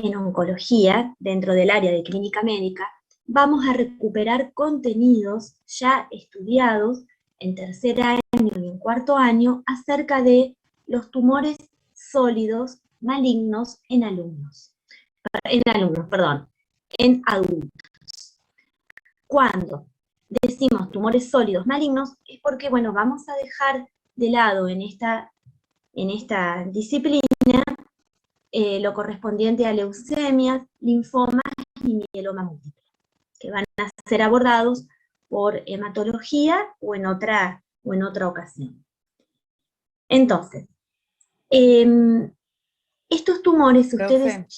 en oncología, dentro del área de clínica médica, vamos a recuperar contenidos ya estudiados en tercer año y en cuarto año acerca de los tumores sólidos malignos en adultos. Cuando decimos tumores sólidos malignos es porque, bueno, vamos a dejar de lado en esta disciplina lo correspondiente a leucemias, linfomas y mieloma múltiple, que van a ser abordados por hematología o en otra ocasión. Entonces, estos tumores ustedes... Profe,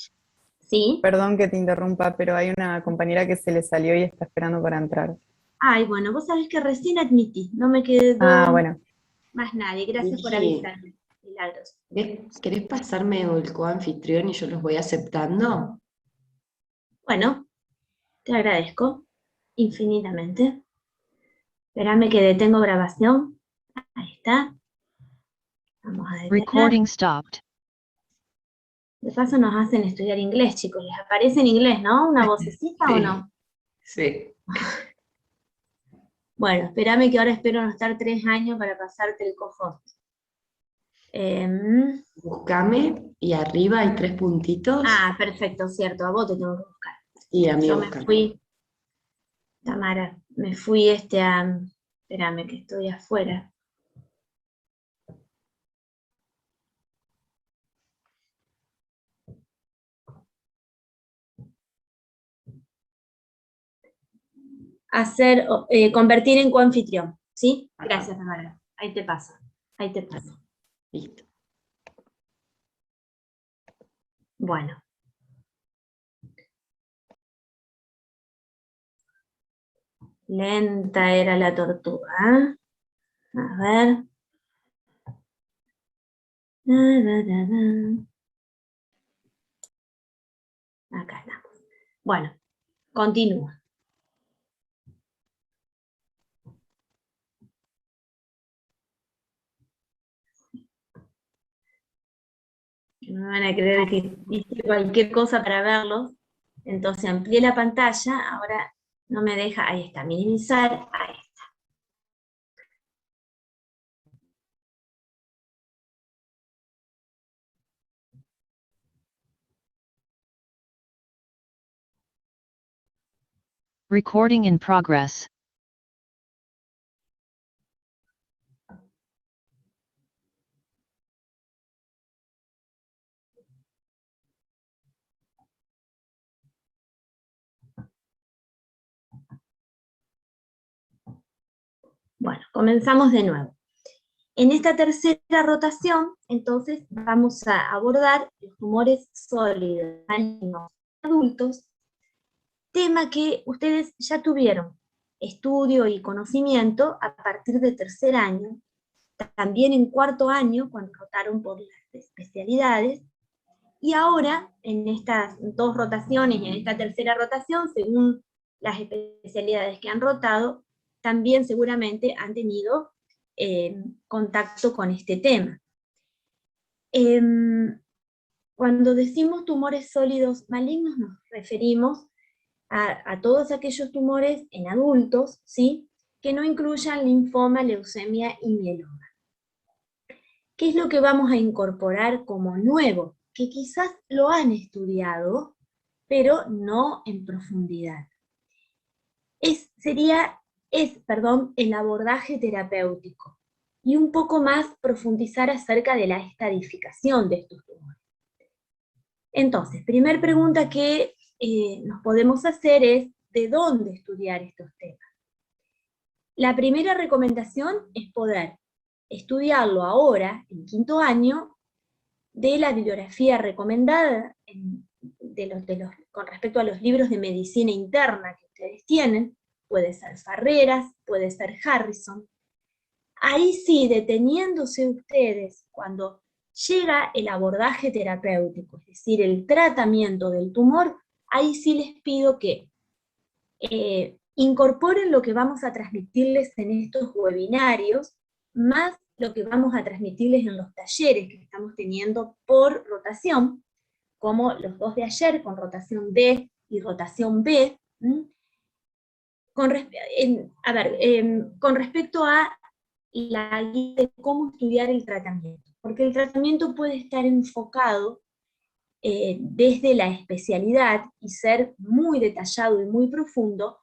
¿Sí? perdón que te interrumpa, pero hay una compañera que se le salió y está esperando para entrar. Ay, bueno, vos sabés que recién admití, no me quedó Ah, bueno. más nadie. Gracias por Vicky, avisarme, Milagros. ¿querés pasarme el coanfitrión y yo los voy aceptando? Bueno, te agradezco infinitamente. Espérame que detengo grabación. Ahí está. Vamos a detener. Recording stopped. De paso nos hacen estudiar inglés, chicos. ¿Les aparece en inglés, no? ¿Una vocecita o no? Sí. Bueno, espérame que ahora espero no estar 3 años para pasarte el co-host. Búscame y arriba hay 3 puntitos Perfecto, cierto. A vos te tengo que buscar. y a mí Yo me búscame. fui, Tamara, me fui espérame que estoy afuera. Convertir en coanfitrión, ¿sí? Gracias, Tamara. Ahí te paso. Listo. Bueno. Lenta era la tortuga, ¿eh? A ver. Acá estamos. Bueno, continúa. No me van a creer que hice cualquier cosa para verlos. Entonces amplié la pantalla, ahora no me deja, ahí está, minimizar, ahí está. Recording in progress. Bueno, comenzamos de nuevo. En esta tercera rotación, entonces, vamos a abordar los tumores sólidos malignos adultos, tema que ustedes ya tuvieron estudio y conocimiento a partir de tercer año, también en cuarto año, cuando rotaron por las especialidades, y ahora, en estas 2 rotaciones y en esta tercera rotación, según las especialidades que han rotado, también seguramente han tenido contacto con este tema. Cuando decimos tumores sólidos malignos, nos referimos a todos aquellos tumores en adultos, ¿sí?, que no incluyan linfoma, leucemia y mieloma. ¿Qué es lo que vamos a incorporar como nuevo? Que quizás lo han estudiado, pero no en profundidad. El abordaje terapéutico, y un poco más profundizar acerca de la estadificación de estos tumores. Entonces, primera pregunta que nos podemos hacer es, ¿de dónde estudiar estos temas? La primera recomendación es poder estudiarlo ahora, en quinto año, de la bibliografía recomendada con respecto a los libros de medicina interna que ustedes tienen. Puede ser Farreras, puede ser Harrison. Ahí sí, deteniéndose ustedes cuando llega el abordaje terapéutico, es decir, el tratamiento del tumor, ahí sí les pido que incorporen lo que vamos a transmitirles en estos webinarios, más lo que vamos a transmitirles en los talleres que estamos teniendo por rotación, como los dos de ayer, con rotación D y rotación B. Con respecto a la guía de cómo estudiar el tratamiento, porque el tratamiento puede estar enfocado desde la especialidad y ser muy detallado y muy profundo,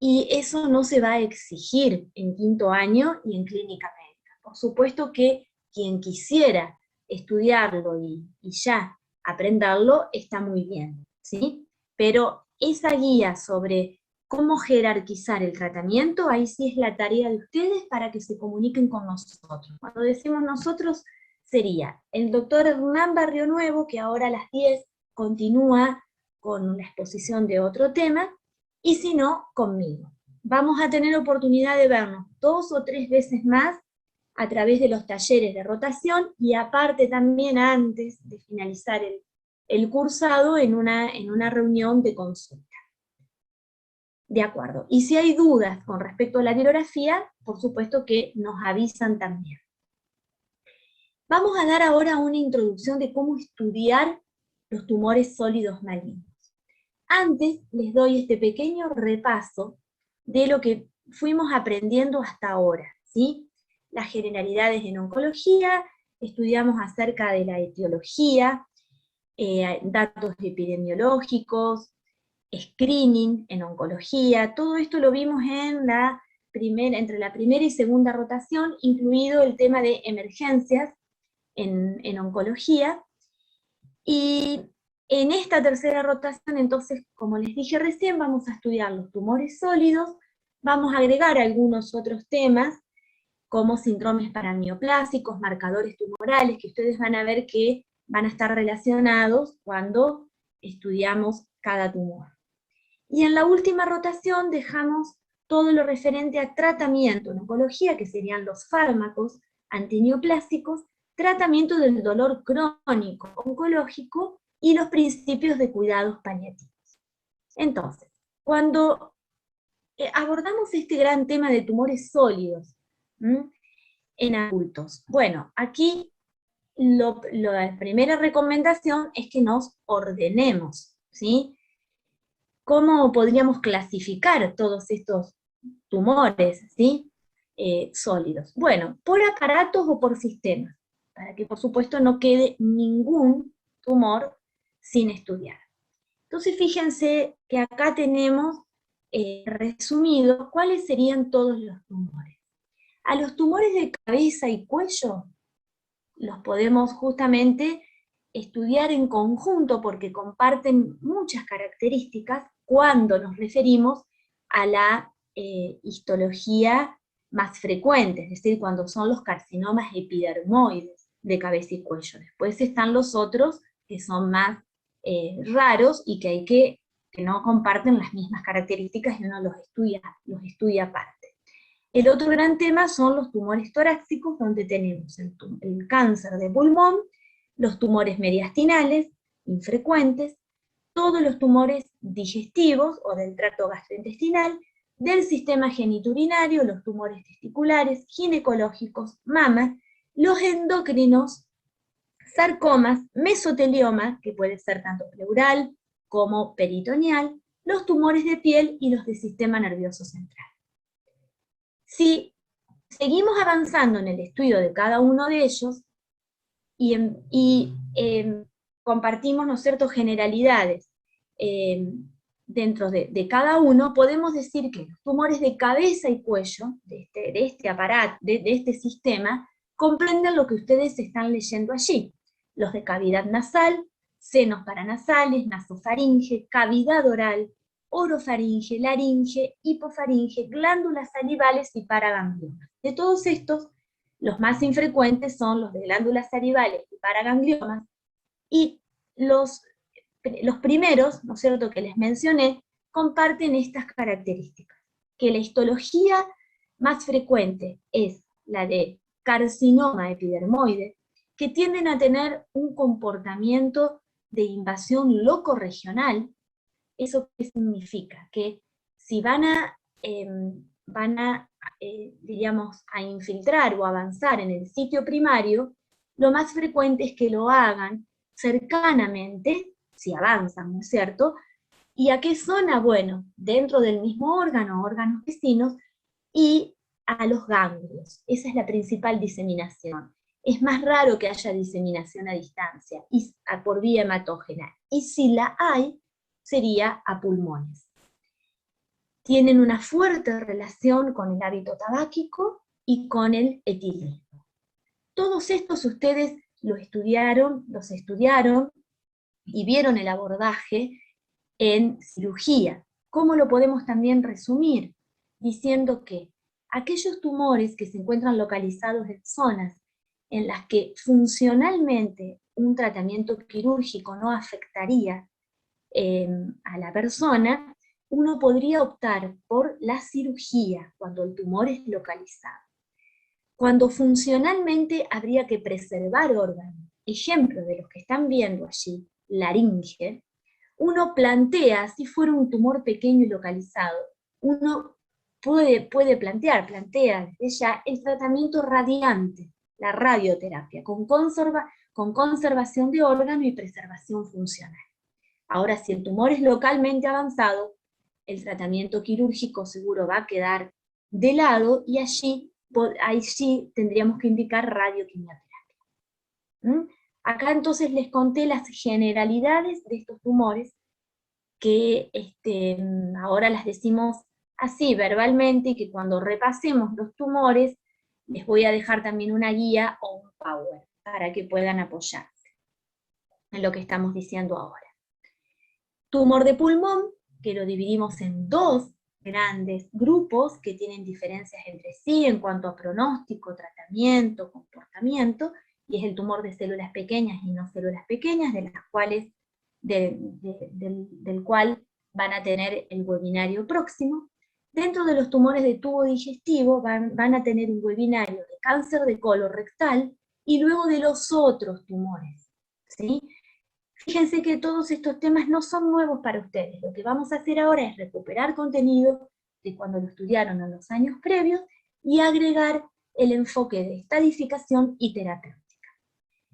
y eso no se va a exigir en quinto año y en clínica médica. Por supuesto que quien quisiera estudiarlo y ya aprenderlo está muy bien, ¿sí? Pero esa guía sobre cómo jerarquizar el tratamiento, ahí sí es la tarea de ustedes para que se comuniquen con nosotros. Cuando decimos nosotros, sería el doctor Hernán Barrio Nuevo, que ahora a las 10 continúa con la exposición de otro tema, y si no, conmigo. Vamos a tener oportunidad de vernos 2 o 3 veces más a través de los talleres de rotación, y aparte también antes de finalizar el cursado en una reunión de consulta. De acuerdo. Y si hay dudas con respecto a la virografía, por supuesto que nos avisan también. Vamos a dar ahora una introducción de cómo estudiar los tumores sólidos malignos. Antes les doy este pequeño repaso de lo que fuimos aprendiendo hasta ahora, ¿sí? Las generalidades en oncología, estudiamos acerca de la etiología, datos epidemiológicos, screening en oncología, todo esto lo vimos entre la primera y segunda rotación, incluido el tema de emergencias en oncología, y en esta tercera rotación, entonces, como les dije recién, vamos a estudiar los tumores sólidos, vamos a agregar algunos otros temas, como síndromes paraneoplásicos, marcadores tumorales, que ustedes van a ver que van a estar relacionados cuando estudiamos cada tumor. Y en la última rotación dejamos todo lo referente a tratamiento en oncología, que serían los fármacos antineoplásicos, tratamiento del dolor crónico oncológico y los principios de cuidados paliativos. Entonces, cuando abordamos este gran tema de tumores sólidos en adultos, bueno, aquí la primera recomendación es que nos ordenemos, ¿sí? ¿Cómo podríamos clasificar todos estos tumores, ¿sí? Sólidos? Bueno, por aparatos o por sistemas, para que por supuesto no quede ningún tumor sin estudiar. Entonces fíjense que acá tenemos resumido cuáles serían todos los tumores. A los tumores de cabeza y cuello los podemos justamente estudiar en conjunto porque comparten muchas características cuando nos referimos a la histología más frecuente, es decir, cuando son los carcinomas epidermoides de cabeza y cuello. Después están los otros que son más raros y que no comparten las mismas características y uno los estudia aparte. El otro gran tema son los tumores torácicos, donde tenemos el cáncer de pulmón, los tumores mediastinales, infrecuentes, todos los tumores digestivos o del tracto gastrointestinal, del sistema genitourinario, los tumores testiculares, ginecológicos, mama, los endocrinos, sarcomas, mesotelioma, que puede ser tanto pleural como peritoneal, los tumores de piel y los del sistema nervioso central. Si seguimos avanzando en el estudio de cada uno de ellos y compartimos, ¿no es cierto?, generalidades dentro de cada uno, podemos decir que los tumores de cabeza y cuello, de este aparato, de este sistema, comprenden lo que ustedes están leyendo allí. Los de cavidad nasal, senos paranasales, nasofaringe, cavidad oral, orofaringe, laringe, hipofaringe, glándulas salivales y paragangliomas. De todos estos, los más infrecuentes son los de glándulas salivales y paragangliomas, y los primeros, ¿no es cierto?, que les mencioné, comparten estas características, que la histología más frecuente es la de carcinoma epidermoide, que tienden a tener un comportamiento de invasión locorregional. ¿Eso qué significa? Que si van a infiltrar o avanzar en el sitio primario, lo más frecuente es que lo hagan cercanamente, si avanzan, ¿no es cierto? ¿Y a qué zona? Bueno, dentro del mismo órgano, órganos vecinos, y a los ganglios. Esa es la principal diseminación. Es más raro que haya diseminación a distancia, y por vía hematógena, y si la hay, sería a pulmones. Tienen una fuerte relación con el hábito tabáquico y con el etilismo. Todos estos ustedes los estudiaron y vieron el abordaje en cirugía. ¿Cómo lo podemos también resumir? Diciendo que aquellos tumores que se encuentran localizados en zonas en las que funcionalmente un tratamiento quirúrgico no afectaría a la persona, uno podría optar por la cirugía cuando el tumor es localizado. Cuando funcionalmente habría que preservar órganos, ejemplo de los que están viendo allí, laringe, uno plantea, si fuera un tumor pequeño y localizado, uno plantea desde ya el tratamiento radiante, la radioterapia, con conservación de órgano y preservación funcional. Ahora, si el tumor es localmente avanzado, el tratamiento quirúrgico seguro va a quedar de lado, y allí tendríamos que indicar radioquimioterapia. Acá entonces les conté las generalidades de estos tumores, que ahora las decimos así verbalmente, y que cuando repasemos los tumores, les voy a dejar también una guía o un power, para que puedan apoyarse en lo que estamos diciendo ahora. Tumor de pulmón, que lo dividimos en dos grandes grupos que tienen diferencias entre sí en cuanto a pronóstico, tratamiento, comportamiento, y es el tumor de células pequeñas y no células pequeñas, de las cuales, del cual van a tener el webinario próximo. Dentro de los tumores de tubo digestivo van a tener un webinario de cáncer de colon rectal, y luego de los otros tumores, ¿sí? Fíjense que todos estos temas no son nuevos para ustedes. Lo que vamos a hacer ahora es recuperar contenido de cuando lo estudiaron en los años previos y agregar el enfoque de estadificación y terapéutica.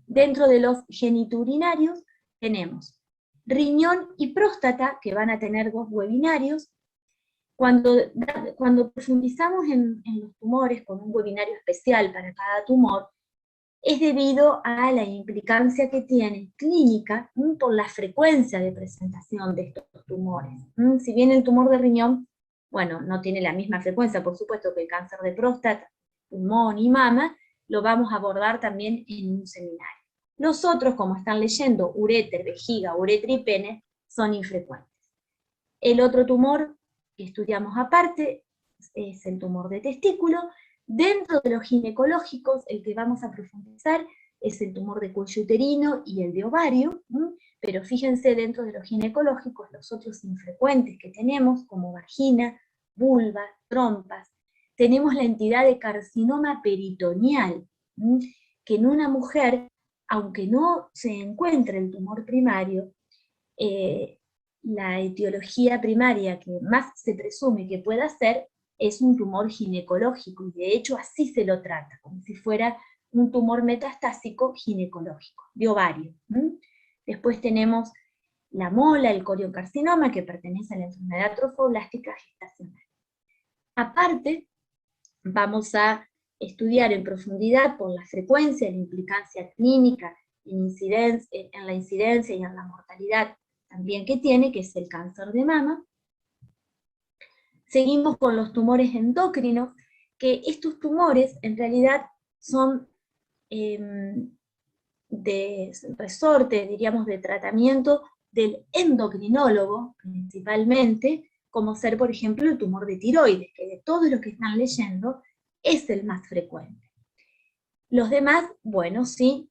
Dentro de los genitourinarios tenemos riñón y próstata, que van a tener dos webinarios. Cuando profundizamos en los tumores con un webinario especial para cada tumor, es debido a la implicancia que tiene clínica por la frecuencia de presentación de estos tumores. Si bien el tumor de riñón, bueno, no tiene la misma frecuencia, por supuesto, que el cáncer de próstata, pulmón y mama, lo vamos a abordar también en un seminario. Los otros, como están leyendo, uréter, vejiga, uretra y pene, son infrecuentes. El otro tumor que estudiamos aparte es el tumor de testículo. Dentro de los ginecológicos, el que vamos a profundizar es el tumor de cuello uterino y el de ovario, pero fíjense, dentro de los ginecológicos, los otros infrecuentes que tenemos, como vagina, vulva, trompas, tenemos la entidad de carcinoma peritoneal, que en una mujer, aunque no se encuentre el tumor primario, la etiología primaria que más se presume que pueda ser es un tumor ginecológico, y de hecho así se lo trata, como si fuera un tumor metastásico ginecológico, de ovario. Después tenemos la mola, el coriocarcinoma, que pertenece a la enfermedad trofoblástica gestacional. Aparte, vamos a estudiar en profundidad por la frecuencia, la implicancia clínica, en la incidencia y en la mortalidad también que tiene, que es el cáncer de mama. Seguimos con los tumores endocrinos, que estos tumores en realidad son de resorte, diríamos, de tratamiento del endocrinólogo principalmente, como ser, por ejemplo, el tumor de tiroides, que de todos los que están leyendo es el más frecuente. Los demás, bueno, sí,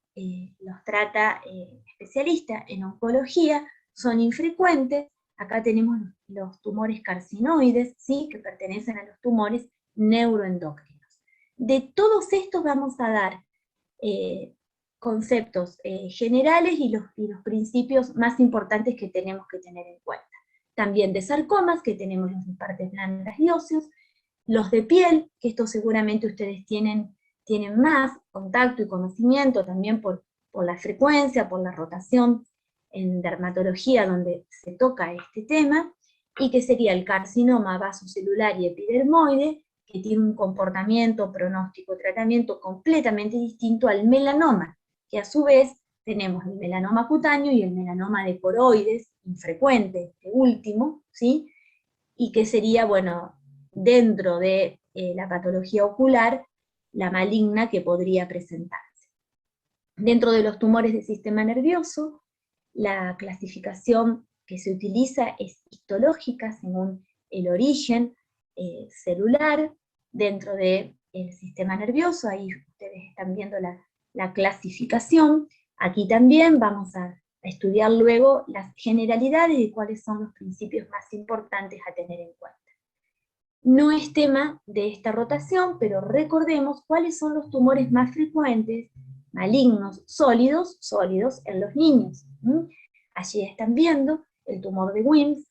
los trata especialista en oncología, son infrecuentes. Acá tenemos los tumores carcinoides, ¿sí?, que pertenecen a los tumores neuroendocrinos. De todos estos vamos a dar conceptos generales y los principios más importantes que tenemos que tener en cuenta. También de sarcomas, que tenemos los de partes blandas y óseos, los de piel, que estos seguramente ustedes tienen más contacto y conocimiento también por por la frecuencia, por la rotación en dermatología donde se toca este tema, y que sería el carcinoma vasocelular y epidermoide, que tiene un comportamiento, pronóstico, tratamiento completamente distinto al melanoma, que a su vez tenemos el melanoma cutáneo y el melanoma de coroides, infrecuente, este último, ¿sí? Y que sería, bueno, dentro de la patología ocular, la maligna que podría presentarse. Dentro de los tumores del sistema nervioso, la clasificación que se utiliza es histológica según el origen celular dentro del sistema nervioso. Ahí ustedes están viendo la clasificación. Aquí también vamos a estudiar luego las generalidades y cuáles son los principios más importantes a tener en cuenta. No es tema de esta rotación, pero recordemos cuáles son los tumores más frecuentes, malignos, sólidos en los niños. Allí están viendo el tumor de Wilms,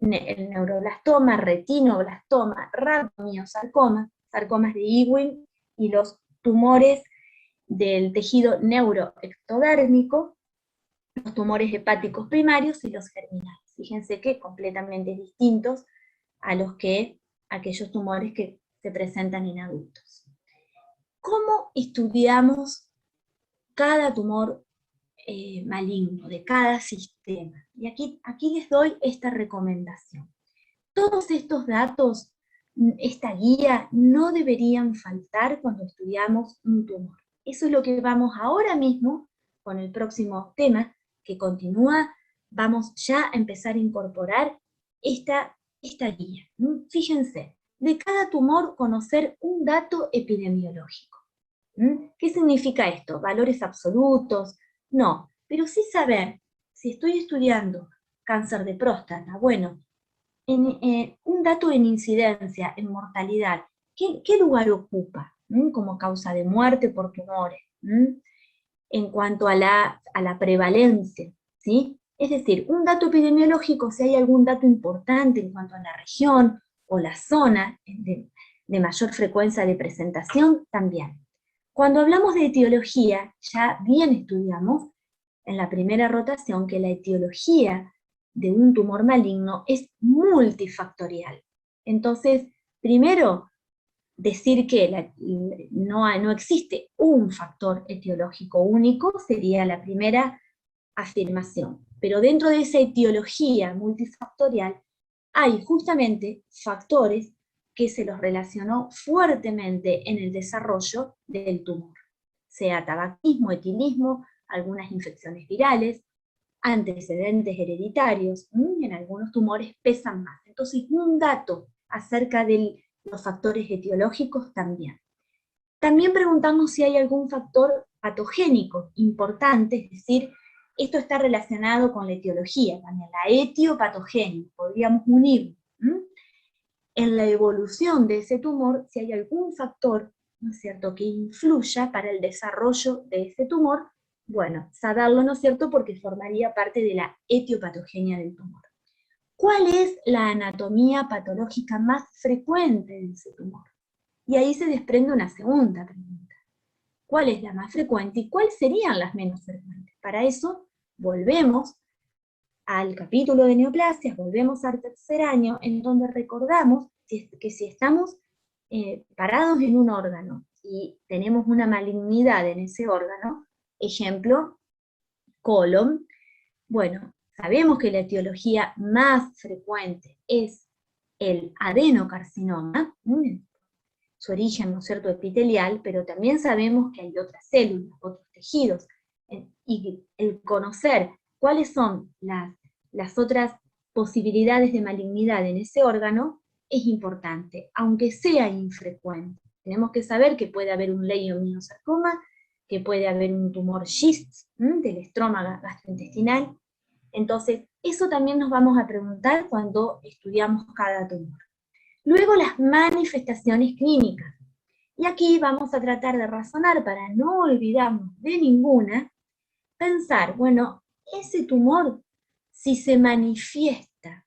el neuroblastoma, retinoblastoma, rabdomiosarcoma, sarcomas de Ewing, y los tumores del tejido neuroectodérmico, los tumores hepáticos primarios y los germinales. Fíjense que completamente distintos a aquellos tumores que se presentan en adultos. ¿Cómo estudiamos cada tumor maligno de cada sistema? Y aquí les doy esta recomendación. Todos estos datos, esta guía, no deberían faltar cuando estudiamos un tumor. Eso es lo que vamos ahora mismo, con el próximo tema, que continúa, vamos ya a empezar a incorporar esta guía. Fíjense, de cada tumor conocer un dato epidemiológico. ¿Qué significa esto? ¿Valores absolutos? No, pero sí saber, si estoy estudiando cáncer de próstata, bueno, un dato en incidencia, en mortalidad, ¿qué lugar ocupa como causa de muerte por tumores? En cuanto a la prevalencia, ¿sí? Es decir, un dato epidemiológico, si hay algún dato importante en cuanto a la región o la zona de mayor frecuencia de presentación, también. Cuando hablamos de etiología, ya bien estudiamos en la primera rotación que la etiología de un tumor maligno es multifactorial. Entonces, primero, decir que no existe un factor etiológico único sería la primera afirmación. Pero dentro de esa etiología multifactorial hay justamente factores que se los relacionó fuertemente en el desarrollo del tumor, sea tabaquismo, etilismo, algunas infecciones virales, antecedentes hereditarios, en algunos tumores pesan más. Entonces, un dato acerca de los factores etiológicos también. También preguntamos si hay algún factor patogénico importante, es decir, esto está relacionado con la etiología, también la etiopatogenia, podríamos unir en la evolución de ese tumor, si hay algún factor, ¿no es cierto?, que influya para el desarrollo de ese tumor. Bueno, saberlo, ¿no es cierto?, porque formaría parte de la etiopatogenia del tumor. ¿Cuál es la anatomía patológica más frecuente de ese tumor? Y ahí se desprende una segunda pregunta. ¿Cuál es la más frecuente y cuáles serían las menos frecuentes? Para eso volvemos al capítulo de neoplasias, volvemos al tercer año, en donde recordamos que si estamos parados en un órgano y tenemos una malignidad en ese órgano, ejemplo, colon, bueno, sabemos que la etiología más frecuente es el adenocarcinoma, su origen, ¿no es cierto?, epitelial, pero también sabemos que hay otras células, otros tejidos, y el conocer cuáles son las otras posibilidades de malignidad en ese órgano es importante, aunque sea infrecuente. Tenemos que saber que puede haber un leiomyosarcoma, que puede haber un tumor GIST del estroma gastrointestinal. Entonces, eso también nos vamos a preguntar cuando estudiamos cada tumor. Luego, las manifestaciones clínicas. Y aquí vamos a tratar de razonar para no olvidarnos de ninguna, pensar, bueno, ese tumor, si se manifiesta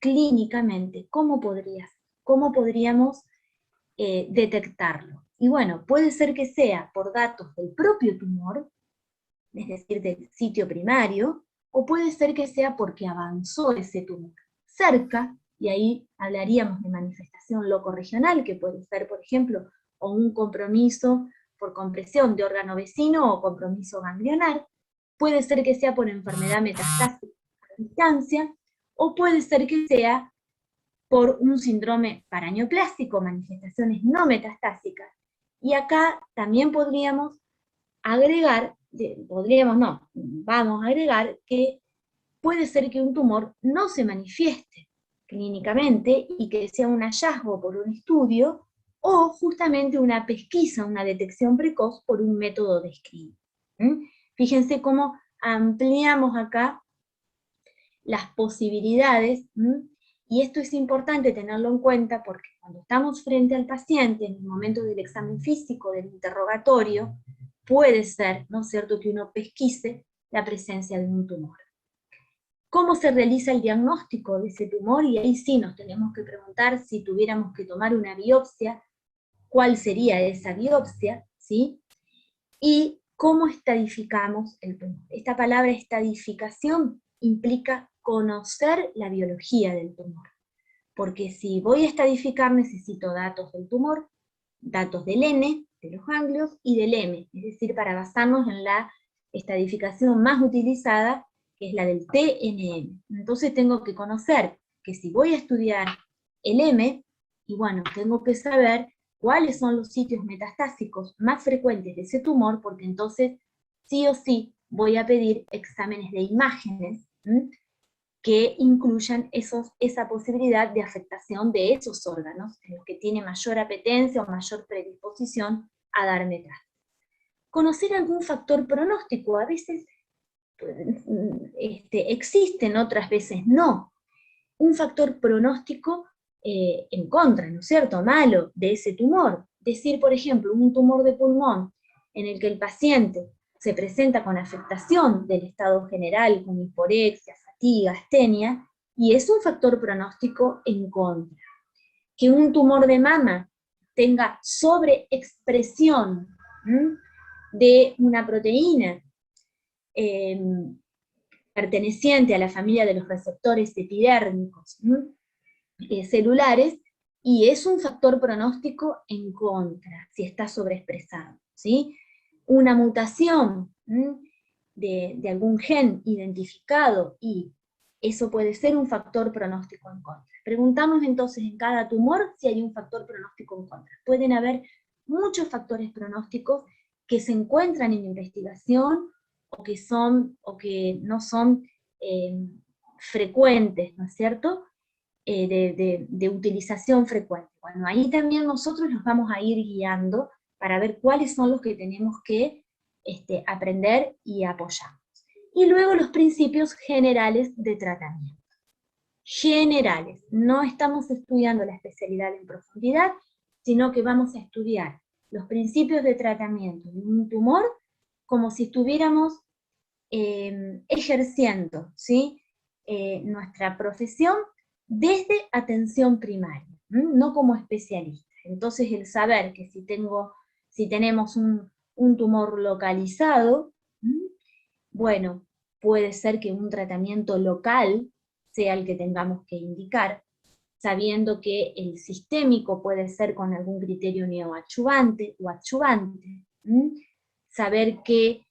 clínicamente, ¿cómo podríamos detectarlo? Y bueno, puede ser que sea por datos del propio tumor, es decir, del sitio primario, o puede ser que sea porque avanzó ese tumor cerca, y ahí hablaríamos de manifestación locorregional, que puede ser, por ejemplo, o un compromiso por compresión de órgano vecino o compromiso ganglionar, puede ser que sea por enfermedad metastásica a distancia, o puede ser que sea por un síndrome paraneoplásico, manifestaciones no metastásicas. Y acá también podríamos agregar, vamos a agregar que puede ser que un tumor no se manifieste clínicamente y que sea un hallazgo por un estudio o justamente una pesquisa, una detección precoz por un método de screening. Fíjense cómo ampliamos acá las posibilidades, y esto es importante tenerlo en cuenta porque cuando estamos frente al paciente en el momento del examen físico, del interrogatorio, puede ser, ¿no es cierto?, que uno pesquise la presencia de un tumor. ¿Cómo se realiza el diagnóstico de ese tumor? Y ahí sí nos tenemos que preguntar si tuviéramos que tomar una biopsia, ¿cuál sería esa biopsia? ¿Sí? Y cómo estadificamos el tumor. Esta palabra estadificación implica conocer la biología del tumor. Porque si voy a estadificar necesito datos del tumor, datos del N, de los ganglios, y del M, es decir, para basarnos en la estadificación más utilizada, que es la del TNM. Entonces tengo que conocer que si voy a estudiar el M, y bueno, tengo que saber cuáles son los sitios metastásicos más frecuentes de ese tumor, porque entonces sí o sí voy a pedir exámenes de imágenes, que incluyan esa posibilidad de afectación de esos órganos, en los que tiene mayor apetencia o mayor predisposición a dar metástasis. Conocer algún factor pronóstico, a veces existen, otras veces no. Un factor pronóstico en contra, ¿no es cierto?, malo de ese tumor. Decir, por ejemplo, un tumor de pulmón en el que el paciente se presenta con afectación del estado general, con hiporexia, fatiga, astenia, y es un factor pronóstico en contra. Que un tumor de mama tenga sobreexpresión de una proteína perteneciente a la familia de los receptores epidérmicos celulares, y es un factor pronóstico en contra, si está sobreexpresado, ¿sí? Una mutación de algún gen identificado, y eso puede ser un factor pronóstico en contra. Preguntamos entonces en cada tumor si hay un factor pronóstico en contra. Pueden haber muchos factores pronósticos que se encuentran en investigación o que no son frecuentes, ¿no es cierto?, de utilización frecuente. Bueno, ahí también nosotros nos vamos a ir guiando para ver cuáles son los que tenemos que aprender y apoyar. Y luego los principios generales de tratamiento. Generales, no estamos estudiando la especialidad en profundidad, sino que vamos a estudiar los principios de tratamiento de un tumor como si estuviéramos ejerciendo, ¿sí?, nuestra profesión desde atención primaria, no como especialista. Entonces el saber que si tenemos un tumor localizado, bueno, puede ser que un tratamiento local sea el que tengamos que indicar, sabiendo que el sistémico puede ser con algún criterio neoadyuvante o adyuvante, saber que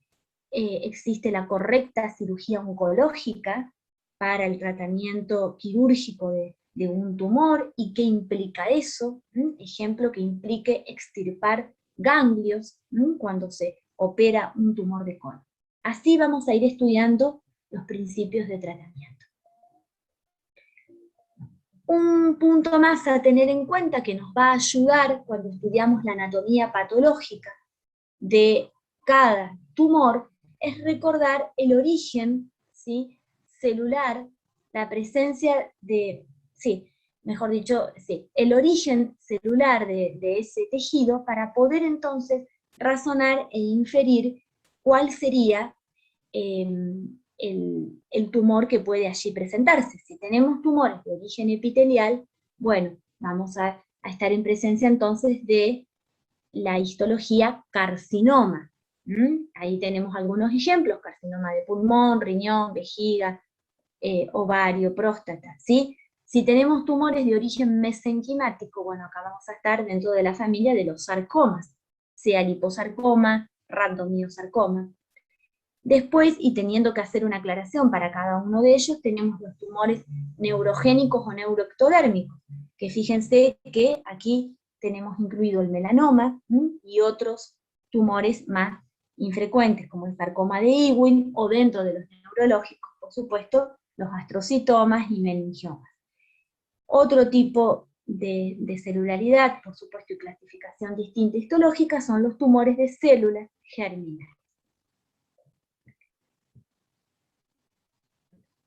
existe la correcta cirugía oncológica para el tratamiento quirúrgico de un tumor, y qué implica eso, ejemplo, que implique extirpar ganglios cuando se opera un tumor de colon. Así vamos a ir estudiando los principios de tratamiento. Un punto más a tener en cuenta que nos va a ayudar cuando estudiamos la anatomía patológica de cada tumor es recordar el origen, ¿sí?, celular, la presencia de, el origen celular de ese tejido, para poder entonces razonar e inferir cuál sería el tumor que puede allí presentarse. Si tenemos tumores de origen epitelial, bueno, vamos a estar en presencia entonces de la histología carcinoma, Ahí tenemos algunos ejemplos: carcinoma de pulmón, riñón, vejiga, ovario, próstata, ¿sí? Si tenemos tumores de origen mesenquimático, bueno, acá vamos a estar dentro de la familia de los sarcomas, sea liposarcoma, rhabdomyosarcoma. Después, y teniendo que hacer una aclaración para cada uno de ellos, tenemos los tumores neurogénicos o neuroectodérmicos, que fíjense que aquí tenemos incluido el melanoma y otros tumores más infrecuentes, como el sarcoma de Ewing, o dentro de los neurológicos, por supuesto, los astrocitomas y meningiomas. Otro tipo de celularidad, por supuesto, y clasificación distinta histológica, son los tumores de células germinales.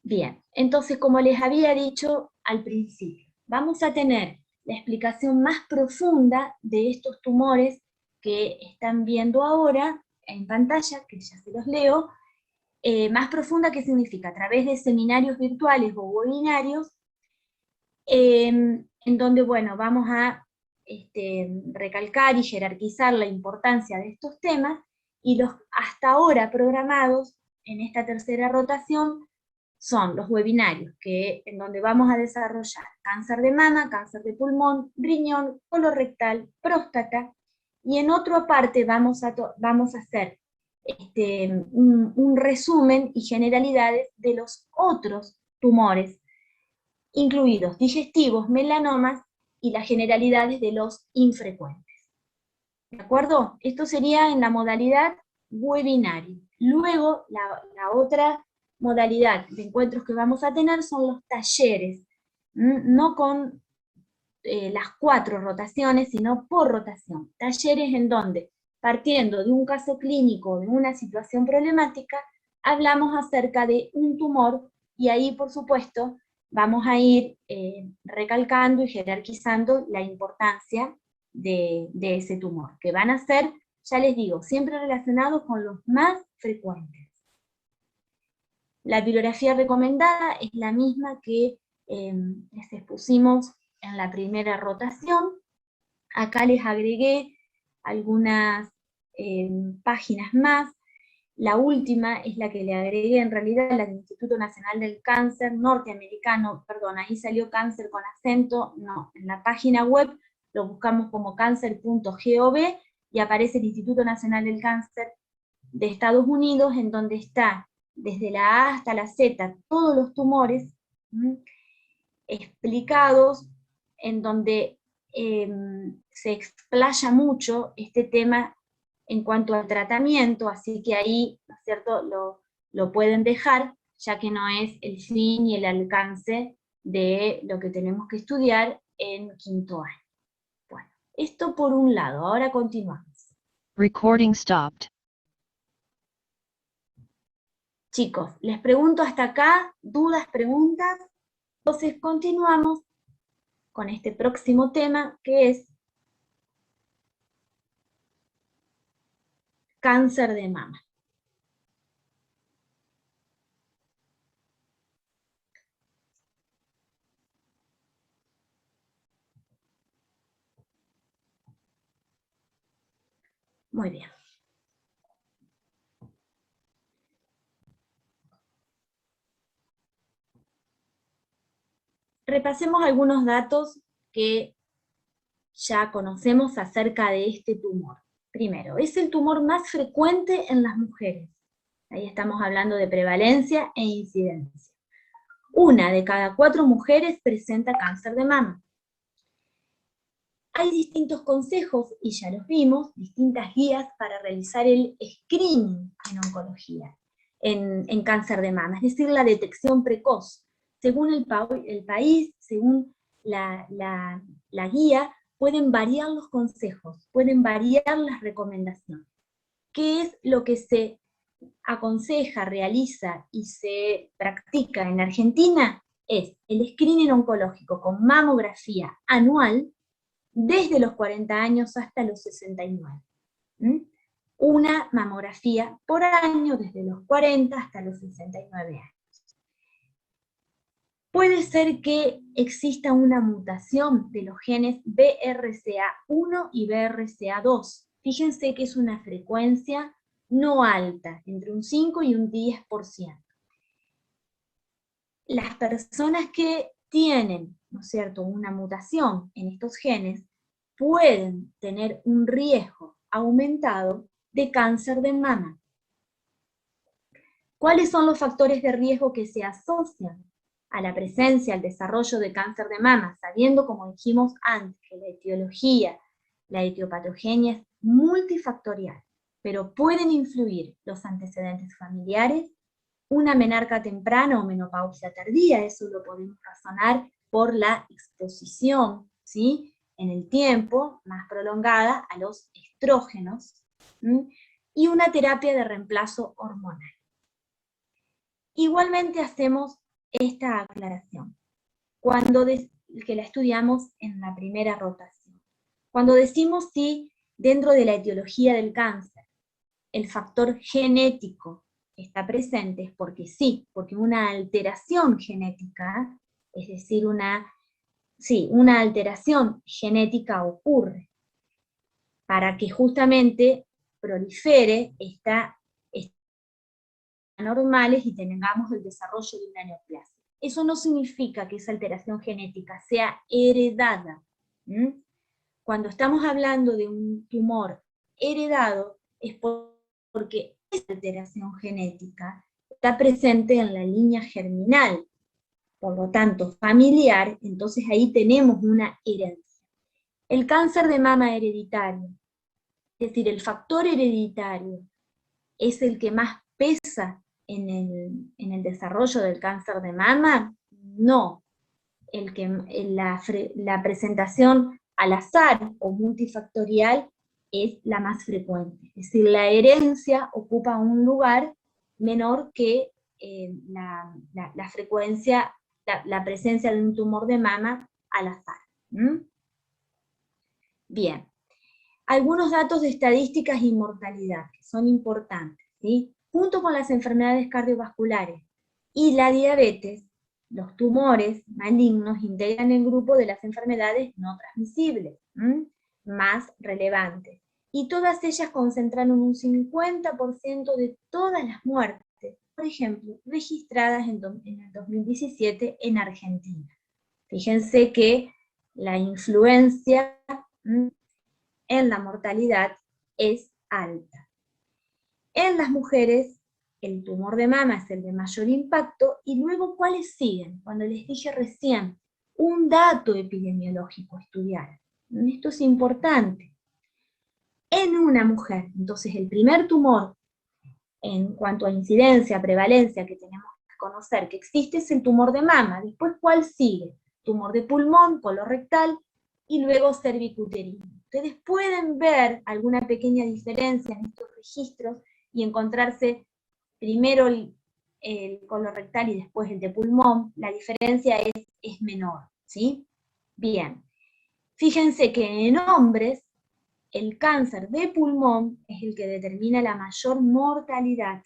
Bien, entonces, como les había dicho al principio, vamos a tener la explicación más profunda de estos tumores que están viendo ahora en pantalla, que ya se los leo. Más profunda, ¿qué significa? A través de seminarios virtuales o webinarios, en donde, bueno, vamos a recalcar y jerarquizar la importancia de estos temas, y los hasta ahora programados en esta tercera rotación son los webinarios en donde vamos a desarrollar cáncer de mama, cáncer de pulmón, riñón, colorectal, próstata, y en otra parte vamos a hacer un resumen y generalidades de los otros tumores, incluidos digestivos, melanomas, y las generalidades de los infrecuentes. ¿De acuerdo? Esto sería en la modalidad webinario. Luego, la otra modalidad de encuentros que vamos a tener son los talleres, no con las 4 rotaciones, sino por rotación. Talleres en donde, partiendo de un caso clínico, de una situación problemática, hablamos acerca de un tumor, y ahí, por supuesto, vamos a ir recalcando y jerarquizando la importancia de ese tumor, que van a ser, ya les digo, siempre relacionados con los más frecuentes. La bibliografía recomendada es la misma que les expusimos en la primera rotación. Acá les agregué algunas páginas más. La última es la que le agregué, en realidad, la del Instituto Nacional del Cáncer norteamericano, perdón, ahí salió cáncer con acento, no, en la página web lo buscamos como cancer.gov y aparece el Instituto Nacional del Cáncer de Estados Unidos, en donde está desde la A hasta la Z todos los tumores explicados, en donde se explaya mucho este tema en cuanto al tratamiento, así que ahí, ¿no es cierto?, lo pueden dejar, ya que no es el fin y el alcance de lo que tenemos que estudiar en quinto año. Bueno, esto por un lado. Ahora continuamos. Recording stopped. Chicos, les pregunto hasta acá, dudas, preguntas. Entonces continuamos con este próximo tema, que es cáncer de mama. Muy bien. Repasemos algunos datos que ya conocemos acerca de este tumor. Primero, es el tumor más frecuente en las mujeres. Ahí estamos hablando de prevalencia e incidencia. 1 de cada 4 mujeres presenta cáncer de mama. Hay distintos consejos, y ya los vimos, distintas guías para realizar el screening en oncología, en cáncer de mama, es decir, la detección precoz. Según el país, según la guía, pueden variar los consejos, pueden variar las recomendaciones. ¿Qué es lo que se aconseja, realiza y se practica en Argentina? Es el screening oncológico con mamografía anual desde los 40 años hasta los 69. Una mamografía por año desde los 40 hasta los 69 años. Puede ser que exista una mutación de los genes BRCA1 y BRCA2. Fíjense que es una frecuencia no alta, entre un 5 y un 10%. Las personas que tienen, ¿no es cierto?, una mutación en estos genes, pueden tener un riesgo aumentado de cáncer de mama. ¿Cuáles son los factores de riesgo que se asocian a la presencia, al desarrollo de cáncer de mama? Sabiendo, como dijimos antes, que la etiología, la etiopatogenia es multifactorial, pero pueden influir los antecedentes familiares, una menarca temprana o menopausia tardía, eso lo podemos razonar por la exposición, ¿sí?, en el tiempo, más prolongada, a los estrógenos, y una terapia de reemplazo hormonal. Igualmente hacemos esta aclaración, que la estudiamos en la primera rotación. Cuando decimos si dentro de la etiología del cáncer el factor genético está presente, es porque sí, porque una alteración genética, es decir, una alteración genética ocurre para que justamente prolifere esta normales y tengamos el desarrollo de una neoplasia. Eso no significa que esa alteración genética sea heredada. Cuando estamos hablando de un tumor heredado, es porque esa alteración genética está presente en la línea germinal, por lo tanto familiar, entonces ahí tenemos una herencia. El cáncer de mama hereditario, es decir, el factor hereditario, es el que más pesa en el desarrollo del cáncer de mama. No, la presentación al azar o multifactorial es la más frecuente, es decir, la herencia ocupa un lugar menor que la frecuencia, la presencia de un tumor de mama al azar. Bien, algunos datos de estadísticas y mortalidad que son importantes, ¿sí? Junto con las enfermedades cardiovasculares y la diabetes, los tumores malignos integran el grupo de las enfermedades no transmisibles, más relevantes. Y todas ellas concentraron un 50% de todas las muertes, por ejemplo, registradas en el 2017 en Argentina. Fíjense que la influencia en la mortalidad es alta. En las mujeres, el tumor de mama es el de mayor impacto, y luego, ¿cuáles siguen? Cuando les dije recién, un dato epidemiológico a estudiar. Esto es importante. En una mujer, entonces el primer tumor, en cuanto a incidencia, prevalencia, que tenemos que conocer que existe, es el tumor de mama. Después, ¿cuál sigue? Tumor de pulmón, colorectal, y luego cervicuterino. Ustedes pueden ver alguna pequeña diferencia en estos registros y encontrarse primero el colorectal y después el de pulmón. La diferencia es menor, ¿sí? Bien, fíjense que en hombres el cáncer de pulmón es el que determina la mayor mortalidad.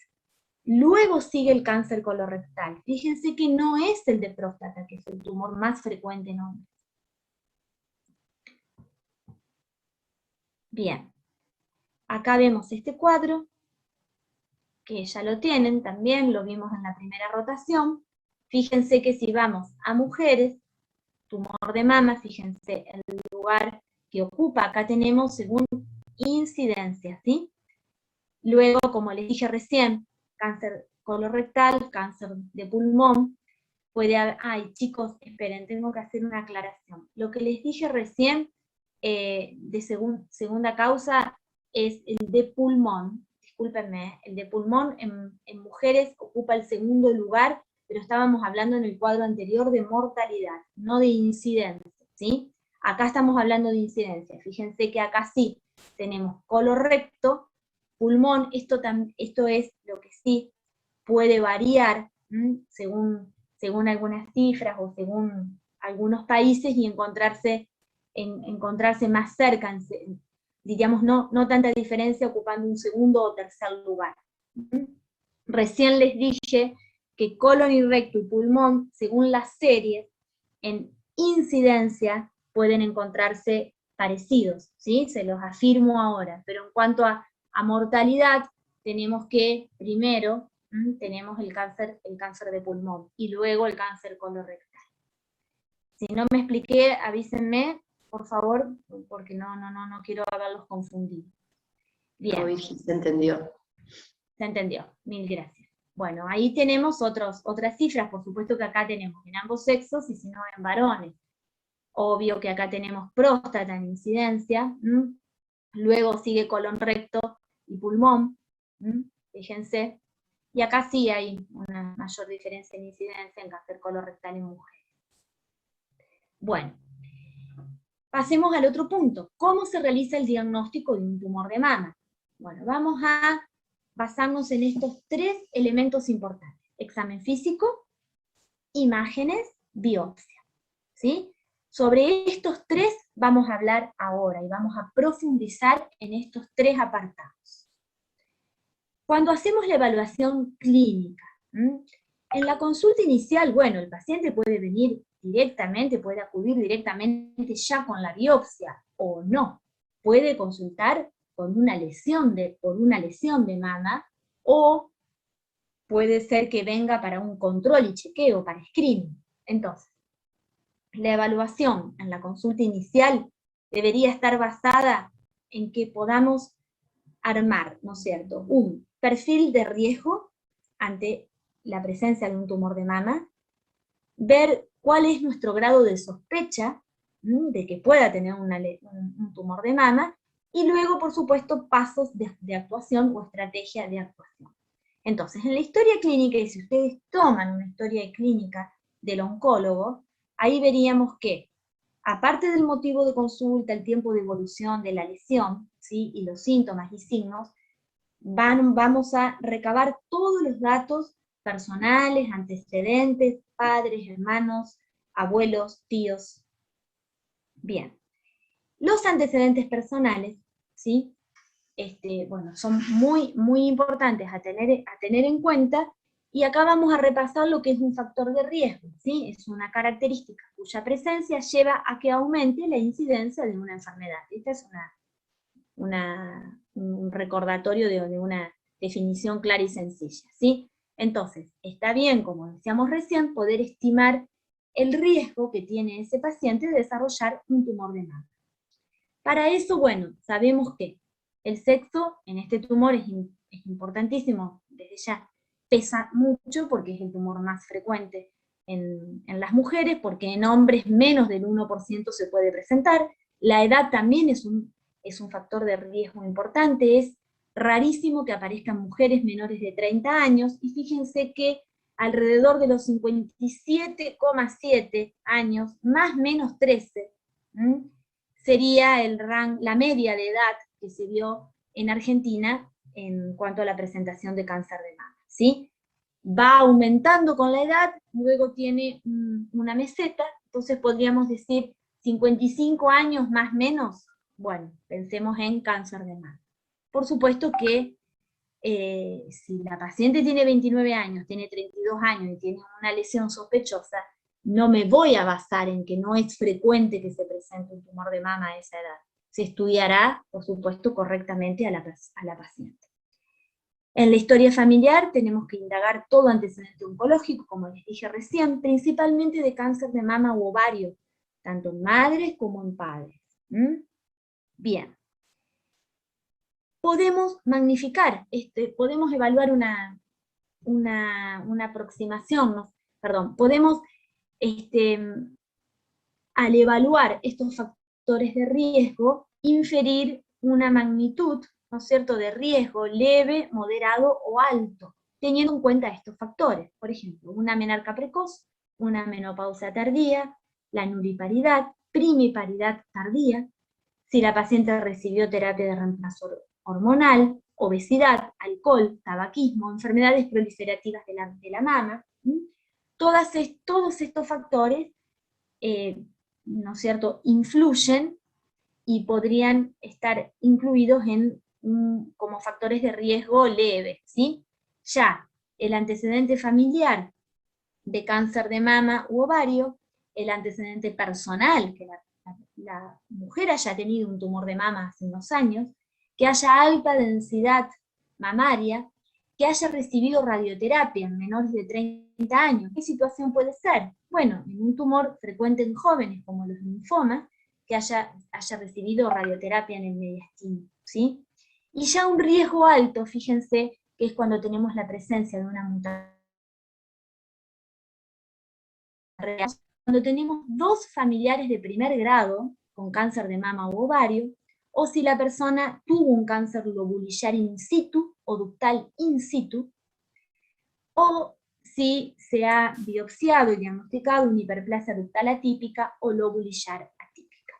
Luego sigue el cáncer colorectal. Fíjense que no es el de próstata, que es el tumor más frecuente en hombres. Bien, acá vemos este cuadro, que ya lo tienen, también lo vimos en la primera rotación. Fíjense que si vamos a mujeres, tumor de mama, fíjense el lugar que ocupa, acá tenemos según incidencia, ¿sí? Luego, como les dije recién, cáncer colorectal, cáncer de pulmón, puede haber, ay chicos, esperen, tengo que hacer una aclaración. Lo que les dije recién, de segunda causa, es el de pulmón. Discúlpenme, el de pulmón en mujeres ocupa el segundo lugar, pero estábamos hablando en el cuadro anterior de mortalidad, no de incidencia, ¿sí? Acá estamos hablando de incidencia. Fíjense que acá sí tenemos colorecto, pulmón, esto es lo que sí puede variar según algunas cifras o según algunos países, y encontrarse más cerca, diríamos, no tanta diferencia, ocupando un segundo o tercer lugar. Recién les dije que colon y recto y pulmón, según las series, en incidencia pueden encontrarse parecidos, ¿sí? Se los afirmo ahora, pero en cuanto a mortalidad, tenemos que, primero, tenemos el cáncer de pulmón, y luego el cáncer colorectal. Si no me expliqué, avísenme, por favor, porque no quiero haberlos confundido. Bien. No, Virgi, se entendió. Se entendió, mil gracias. Bueno, ahí tenemos otras cifras, por supuesto que acá tenemos en ambos sexos, y si no en varones. Obvio que acá tenemos próstata en incidencia, luego sigue colon recto y pulmón, fíjense, y acá sí hay una mayor diferencia en incidencia en cáncer colorectal en mujeres. Bueno, pasemos al otro punto. ¿Cómo se realiza el diagnóstico de un tumor de mama? Bueno, vamos a basarnos en estos 3 elementos importantes: examen físico, imágenes, biopsia, ¿sí? Sobre estos 3 vamos a hablar ahora, y vamos a profundizar en estos 3 apartados. Cuando hacemos la evaluación clínica, en la consulta inicial, bueno, el paciente puede venir directamente, puede acudir directamente ya con la biopsia, o no. Puede consultar con una por una lesión de mama, o puede ser que venga para un control y chequeo, para screening. Entonces, la evaluación en la consulta inicial debería estar basada en que podamos armar, ¿no es cierto?, un perfil de riesgo ante la presencia de un tumor de mama, ver cuál es nuestro grado de sospecha de que pueda tener un tumor de mama, y luego, por supuesto, pasos de actuación o estrategia de actuación. Entonces, en la historia clínica, y si ustedes toman una historia clínica del oncólogo, ahí veríamos que, aparte del motivo de consulta, el tiempo de evolución de la lesión, ¿sí?, y los síntomas y signos, vamos a recabar todos los datos personales, antecedentes, padres, hermanos, abuelos, tíos. Bien. Los antecedentes personales, ¿sí?, bueno, son muy, muy importantes a tener en cuenta, y acá vamos a repasar lo que es un factor de riesgo, ¿sí? Es una característica cuya presencia lleva a que aumente la incidencia de una enfermedad. Esta es un recordatorio de una definición clara y sencilla, ¿sí? Entonces, está bien, como decíamos recién, poder estimar el riesgo que tiene ese paciente de desarrollar un tumor de mama. Para eso, bueno, sabemos que el sexo en este tumor es importantísimo, desde ya pesa mucho, porque es el tumor más frecuente en las mujeres, porque en hombres menos del 1% se puede presentar. La edad también es un factor de riesgo importante, es rarísimo que aparezcan mujeres menores de 30 años, y fíjense que alrededor de los 57,7 años, más menos 13, sería la media de edad que se vio en Argentina en cuanto a la presentación de cáncer de mama, ¿sí? Va aumentando con la edad, luego tiene una meseta, entonces podríamos decir 55 años más o menos, bueno, pensemos en cáncer de mama. Por supuesto que si la paciente tiene 29 años, tiene 32 años y tiene una lesión sospechosa, no me voy a basar en que no es frecuente que se presente un tumor de mama a esa edad. Se estudiará, por supuesto, correctamente a la paciente. En la historia familiar tenemos que indagar todo antecedente oncológico, como les dije recién, principalmente de cáncer de mama u ovario, tanto en madres como en padres. Bien. Podemos magnificar, podemos evaluar una aproximación, podemos, al evaluar estos factores de riesgo, inferir una magnitud, ¿no es cierto?, de riesgo leve, moderado o alto, teniendo en cuenta estos factores. Por ejemplo, una menarca precoz, una menopausia tardía, la nulliparidad, primiparidad tardía, si la paciente recibió terapia de reemplazo hormonal, obesidad, alcohol, tabaquismo, enfermedades proliferativas de la mama. Todos estos factores, ¿no es cierto?, influyen y podrían estar incluidos como factores de riesgo leve, ¿sí? Ya el antecedente familiar de cáncer de mama u ovario, el antecedente personal, que la mujer haya tenido un tumor de mama hace unos años, que haya alta densidad mamaria, que haya recibido radioterapia en menores de 30 años. ¿Qué situación puede ser? Bueno, en un tumor frecuente en jóvenes, como los linfomas, que haya recibido radioterapia en el mediastino, ¿sí? Y ya un riesgo alto, fíjense, que es cuando tenemos la presencia de una mutación. Cuando tenemos 2 familiares de primer grado con cáncer de mama u ovario, o si la persona tuvo un cáncer lobulillar in situ o ductal in situ, o si se ha biopsiado y diagnosticado una hiperplasia ductal atípica o lobulillar atípica.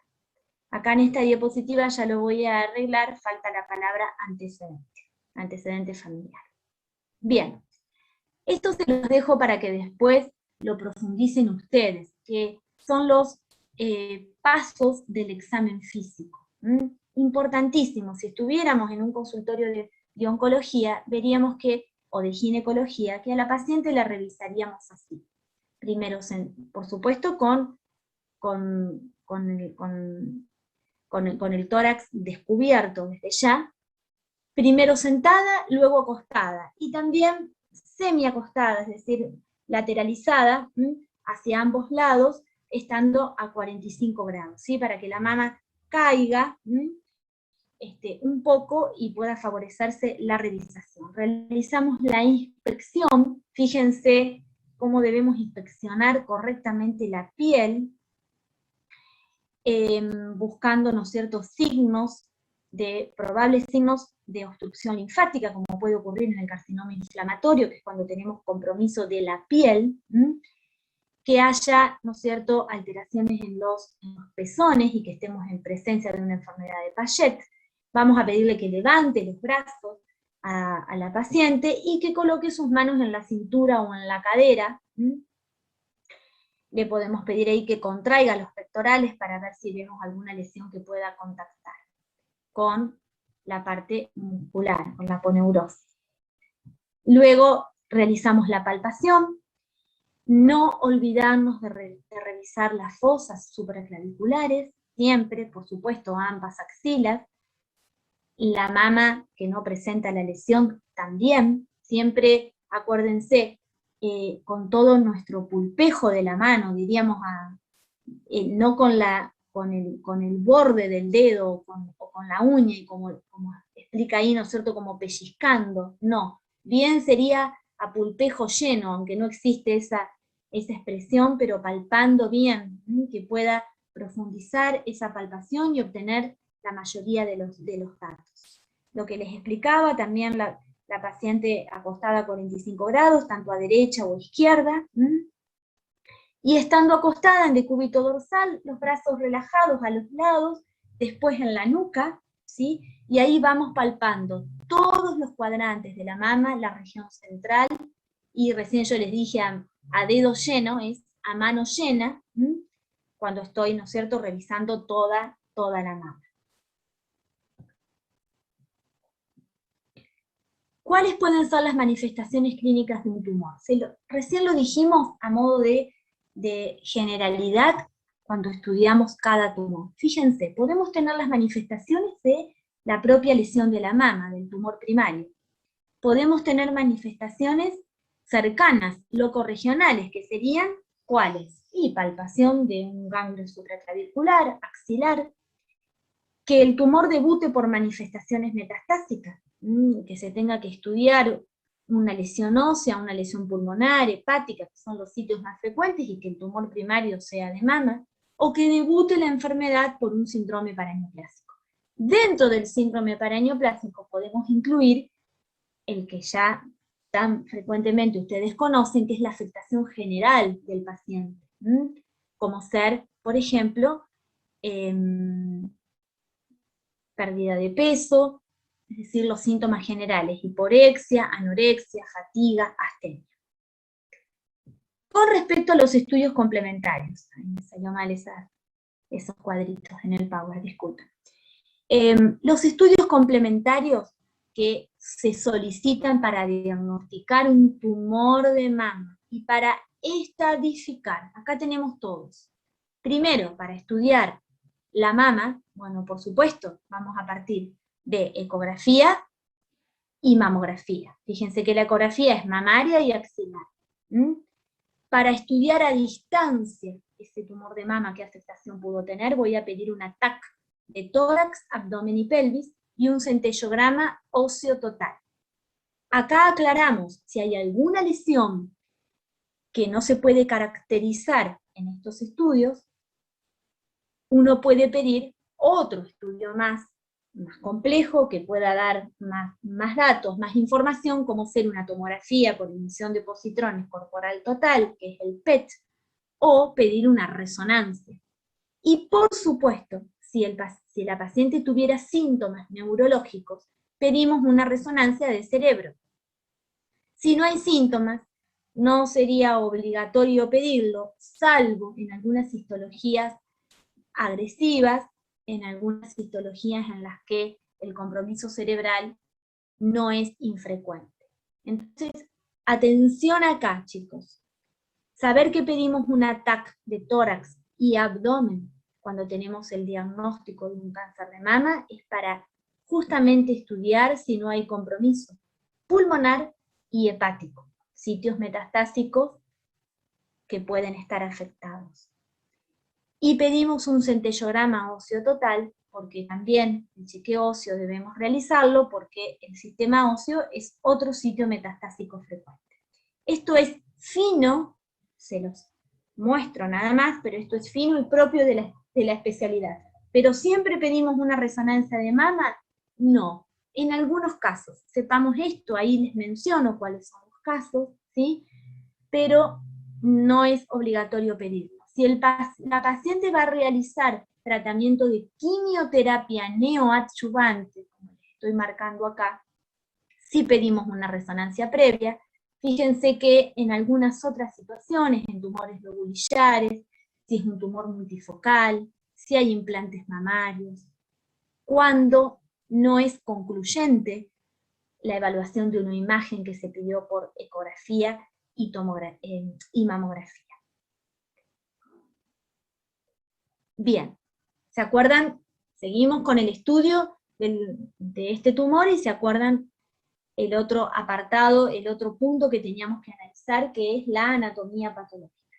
Acá en esta diapositiva ya lo voy a arreglar, falta la palabra antecedente familiar. Bien, esto se los dejo para que después lo profundicen ustedes, que son los pasos del examen físico. Importantísimo, si estuviéramos en un consultorio de oncología, veríamos que, o de ginecología, que a la paciente la revisaríamos así. Primero, por supuesto, con el tórax descubierto desde ya, primero sentada, luego acostada, y también semiacostada, es decir, lateralizada, hacia ambos lados, estando a 45 grados, ¿sí? Para que la mama caiga un poco y pueda favorecerse la revisación. Realizamos la inspección, fíjense cómo debemos inspeccionar correctamente la piel, buscando, ¿no es cierto?, probables signos de obstrucción linfática, como puede ocurrir en el carcinoma inflamatorio, que es cuando tenemos compromiso de la piel, que haya, ¿no es cierto?, alteraciones en los pezones y que estemos en presencia de una enfermedad de Paget. Vamos a pedirle que levante los brazos a la paciente y que coloque sus manos en la cintura o en la cadera. Le podemos pedir ahí que contraiga los pectorales para ver si vemos alguna lesión que pueda contactar con la parte muscular, con la aponeurosis. Luego realizamos la palpación, no olvidarnos de revisar las fosas supraclaviculares, siempre, por supuesto, ambas axilas, la mama que no presenta la lesión también, siempre acuérdense, con todo nuestro pulpejo de la mano, diríamos, no con el borde del dedo o con la uña, y como explica ahí, ¿no es cierto?, como pellizcando, no, bien sería a pulpejo lleno, aunque no existe esa expresión, pero palpando bien, que pueda profundizar esa palpación y obtener la mayoría de los datos. Lo que les explicaba, también la paciente acostada a 45 grados, tanto a derecha o a izquierda, y estando acostada en decúbito dorsal, los brazos relajados a los lados, después en la nuca, ¿sí? Y ahí vamos palpando todos los cuadrantes de la mama, la región central, y recién yo les dije a dedo lleno, es a mano llena, cuando estoy, ¿no es cierto?, revisando toda la mama. ¿Cuáles pueden ser las manifestaciones clínicas de un tumor? Recién lo dijimos a modo de generalidad cuando estudiamos cada tumor. Fíjense, podemos tener las manifestaciones de la propia lesión de la mama, del tumor primario. Podemos tener manifestaciones cercanas, locorregionales, que serían, ¿cuáles? Y palpación de un ganglio supraclavicular, axilar, que el tumor debute por manifestaciones metastásicas, que se tenga que estudiar una lesión ósea, una lesión pulmonar, hepática, que son los sitios más frecuentes, y que el tumor primario sea de mama, o que debute la enfermedad por un síndrome paraneoplásico. Dentro del síndrome paraneoplásico podemos incluir el que ya tan frecuentemente ustedes conocen, que es la afectación general del paciente, como ser, por ejemplo, pérdida de peso, es decir, los síntomas generales, hiporexia, anorexia, fatiga, astenia. Con respecto a los estudios complementarios, me salió mal esos cuadritos en el Power, disculpen. Los estudios complementarios que se solicitan para diagnosticar un tumor de mama y para estadificar, acá tenemos todos. Primero, para estudiar la mama, bueno, por supuesto, vamos a partir de ecografía, y mamografía. Fíjense que la ecografía es mamaria y axilar. Para estudiar a distancia ese tumor de mama, qué afectación pudo tener, voy a pedir una TAC de tórax, abdomen y pelvis, y un centellograma óseo total. Acá aclaramos, si hay alguna lesión que no se puede caracterizar en estos estudios, uno puede pedir otro estudio más complejo, que pueda dar más datos, más información, como ser una tomografía por emisión de positrones corporal total, que es el PET, o pedir una resonancia. Y por supuesto, si la paciente tuviera síntomas neurológicos, pedimos una resonancia de cerebro. Si no hay síntomas, no sería obligatorio pedirlo, salvo en algunas histologías agresivas, en algunas histologías en las que el compromiso cerebral no es infrecuente. Entonces, atención acá, chicos. Saber que pedimos una TAC de tórax y abdomen cuando tenemos el diagnóstico de un cáncer de mama es para justamente estudiar si no hay compromiso pulmonar y hepático, sitios metastásicos que pueden estar afectados. Y pedimos un centellograma óseo total, porque también el chequeo óseo debemos realizarlo, porque el sistema óseo es otro sitio metastásico frecuente. Esto es fino, se los muestro nada más, pero esto es fino y propio de la especialidad. ¿Pero siempre pedimos una resonancia de mama? No. En algunos casos, sepamos esto, ahí les menciono cuáles son los casos, ¿sí? Pero no es obligatorio pedirlo. Si la paciente va a realizar tratamiento de quimioterapia neoadyuvante, como les estoy marcando acá, sí pedimos una resonancia previa. Fíjense que en algunas otras situaciones, en tumores lobulillares, si es un tumor multifocal, si hay implantes mamarios, cuando no es concluyente la evaluación de una imagen que se pidió por ecografía y mamografía. Bien, ¿se acuerdan? Seguimos con el estudio de este tumor y se acuerdan el otro apartado, el otro punto que teníamos que analizar, que es la anatomía patológica.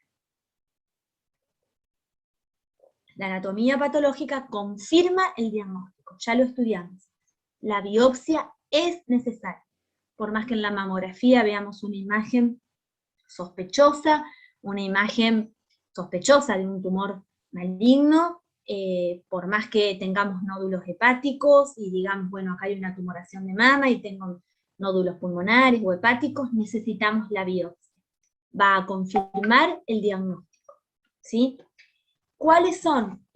La anatomía patológica confirma el diagnóstico, ya lo estudiamos. La biopsia es necesaria, por más que en la mamografía veamos una imagen sospechosa, de un tumor maligno, por más que tengamos nódulos hepáticos y digamos, bueno, acá hay una tumoración de mama y tengo nódulos pulmonares o hepáticos, necesitamos la biopsia. Va a confirmar el diagnóstico, ¿sí? ¿Cuáles son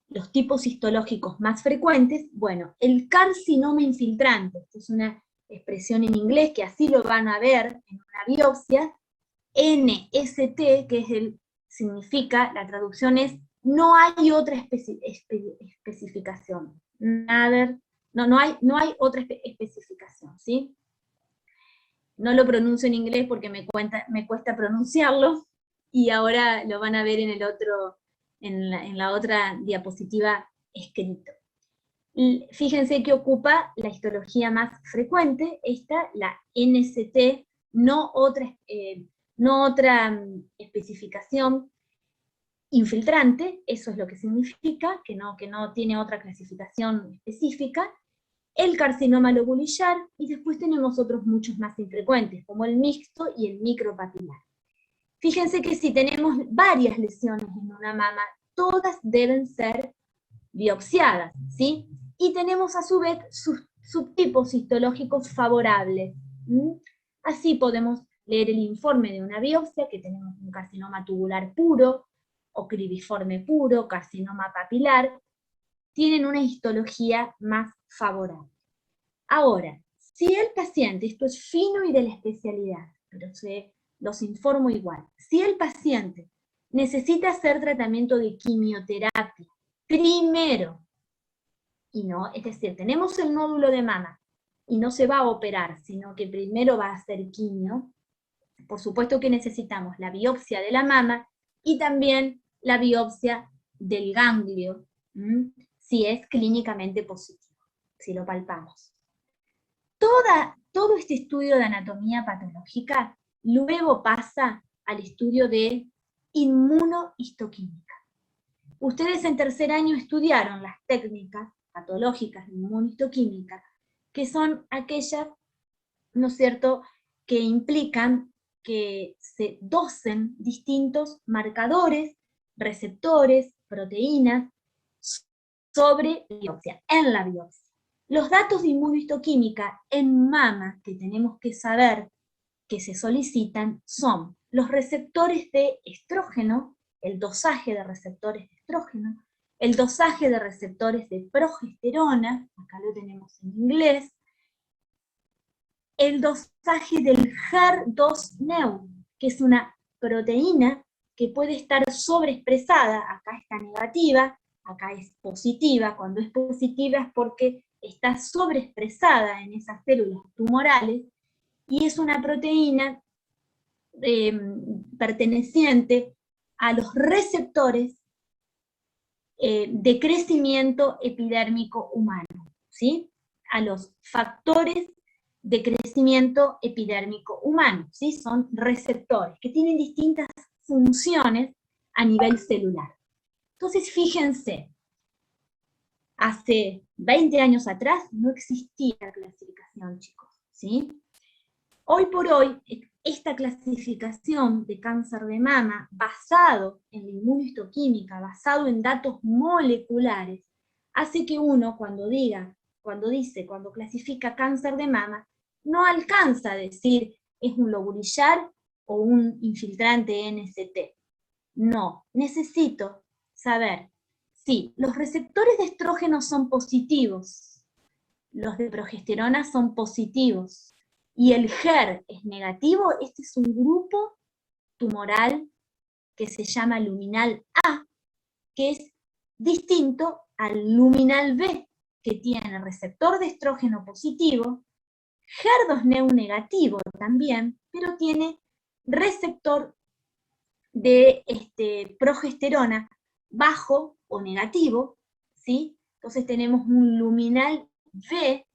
los tipos histológicos más frecuentes? Bueno, el carcinoma infiltrante, esto es una expresión en inglés que así lo van a ver en una biopsia, NST, que significa, la traducción es, no hay otra especificación. No hay otra especificación, ¿sí? No lo pronuncio en inglés porque me cuesta pronunciarlo, y ahora lo van a ver en la otra diapositiva escrito. Y fíjense que ocupa la histología más frecuente, la NST, no otra especificación infiltrante, eso es lo que significa, que no tiene otra clasificación específica, el carcinoma lobulillar, y después tenemos otros muchos más infrecuentes, como el mixto y el micropapilar. Fíjense que si tenemos varias lesiones en una mama, todas deben ser biopsiadas, ¿sí? Y tenemos a su vez subtipos histológicos favorables. Así podemos leer el informe de una biopsia, que tenemos un carcinoma tubular puro, o cribiforme puro, carcinoma papilar, tienen una histología más favorable. Ahora, si el paciente, esto es fino y de la especialidad, pero los informo igual, si el paciente necesita hacer tratamiento de quimioterapia primero, es decir, tenemos el nódulo de mama y no se va a operar, sino que primero va a hacer quimio, por supuesto que necesitamos la biopsia de la mama y también la biopsia del ganglio, si es clínicamente positivo, si lo palpamos. todo este estudio de anatomía patológica luego pasa al estudio de inmunohistoquímica. Ustedes en tercer año estudiaron las técnicas patológicas de inmunohistoquímica, que son aquellas, ¿no es cierto?, que implican que se dosen distintos marcadores, receptores, proteínas, sobre la biopsia, en la biopsia. Los datos de inmunohistoquímica en mama que tenemos que saber que se solicitan son los receptores de estrógeno, el dosaje de receptores de estrógeno, el dosaje de receptores de progesterona, acá lo tenemos en inglés, el dosaje del HER2-Neu, que es una proteína que puede estar sobreexpresada, acá está negativa, acá es positiva. Cuando es positiva es porque está sobreexpresada en esas células tumorales, y es una proteína perteneciente a los receptores de crecimiento epidérmico humano, ¿sí? A los factores de crecimiento epidérmico humano, ¿sí? Son receptores que tienen distintas funciones a nivel celular. Entonces, fíjense, hace 20 años atrás no existía la clasificación, chicos, ¿sí? Hoy por hoy, esta clasificación de cáncer de mama, basado en la inmunohistoquímica, basado en datos moleculares, hace que uno, cuando clasifica cáncer de mama, no alcanza a decir es un lobulillar o un infiltrante NST. No, necesito saber si los receptores de estrógeno son positivos, los de progesterona son positivos, y el HER es negativo. Este es un grupo tumoral que se llama luminal A, que es distinto al luminal B, que tiene receptor de estrógeno positivo, HER2-Neu negativo también, pero tiene receptor de progesterona bajo o negativo, ¿sí? Entonces tenemos un luminal B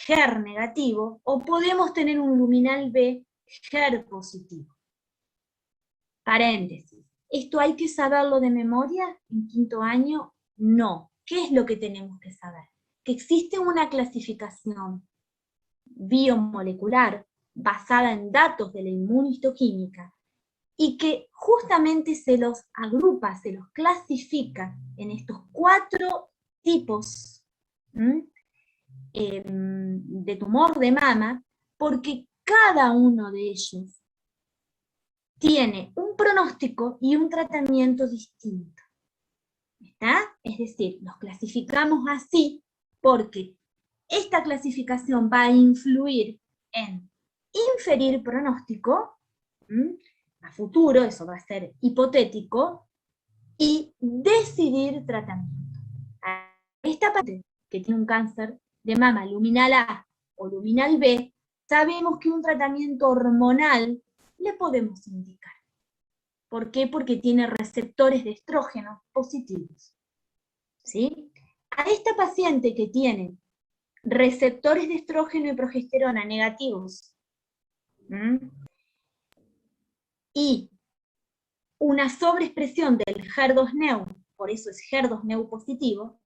HER negativo, o podemos tener un luminal B HER positivo. Paréntesis. ¿Esto hay que saberlo de memoria en quinto año? No. ¿Qué es lo que tenemos que saber? Que existe una clasificación biomolecular basada en datos de la inmunohistoquímica, y que justamente se los agrupa, se los clasifica en estos 4 tipos de tumor de mama, porque cada uno de ellos tiene un pronóstico y un tratamiento distinto. ¿Está? Es decir, los clasificamos así porque esta clasificación va a influir en inferir pronóstico a futuro, eso va a ser hipotético, y decidir tratamiento. A esta parte que tiene un cáncer de mama luminal A o luminal B, sabemos que un tratamiento hormonal le podemos indicar. ¿Por qué? Porque tiene receptores de estrógeno positivos, ¿sí? A esta paciente que tiene receptores de estrógeno y progesterona negativos, y una sobreexpresión del HER2-Neu, por eso es HER2-Neu positivo,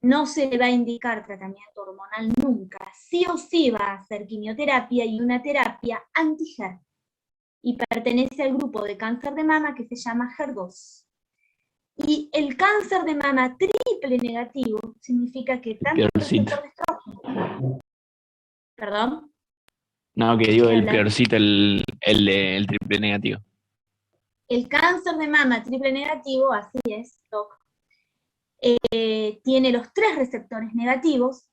no se le va a indicar tratamiento hormonal nunca. Sí o sí va a hacer quimioterapia y una terapia anti-HER. Y pertenece al grupo de cáncer de mama que se llama HER2. Y el cáncer de mama triple negativo significa que tanto el receptor de estrógeno... ¿Perdón? No, que digo el peorcito, el triple negativo. El cáncer de mama triple negativo, así es, Doc, tiene los 3 receptores negativos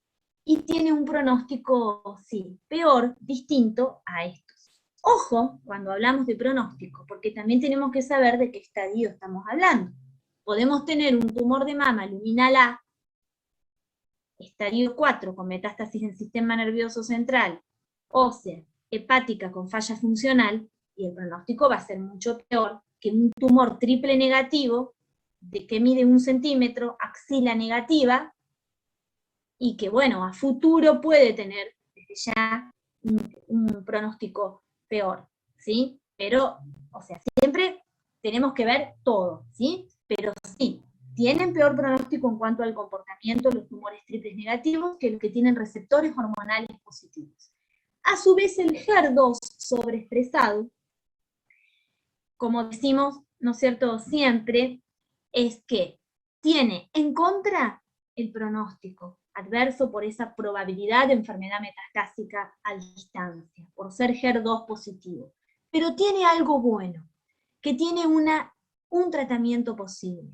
y tiene un pronóstico, sí, peor, distinto a estos. Ojo cuando hablamos de pronóstico, porque también tenemos que saber de qué estadio estamos hablando. Podemos tener un tumor de mama luminal A, estadio 4, con metástasis en sistema nervioso central, ósea, hepática con falla funcional, y el pronóstico va a ser mucho peor que un tumor triple negativo, que mide 1 centímetro, axila negativa, y que bueno, a futuro puede tener desde ya un pronóstico peor, ¿sí? Pero, o sea, siempre tenemos que ver todo, ¿sí? Pero sí, tienen peor pronóstico en cuanto al comportamiento los tumores triples negativos que los que tienen receptores hormonales positivos. A su vez, el HER2 sobreexpresado, como decimos, ¿no es cierto?, siempre, es que tiene en contra el pronóstico adverso por esa probabilidad de enfermedad metastásica a distancia, por ser HER2 positivo. Pero tiene algo bueno, que tiene un tratamiento posible,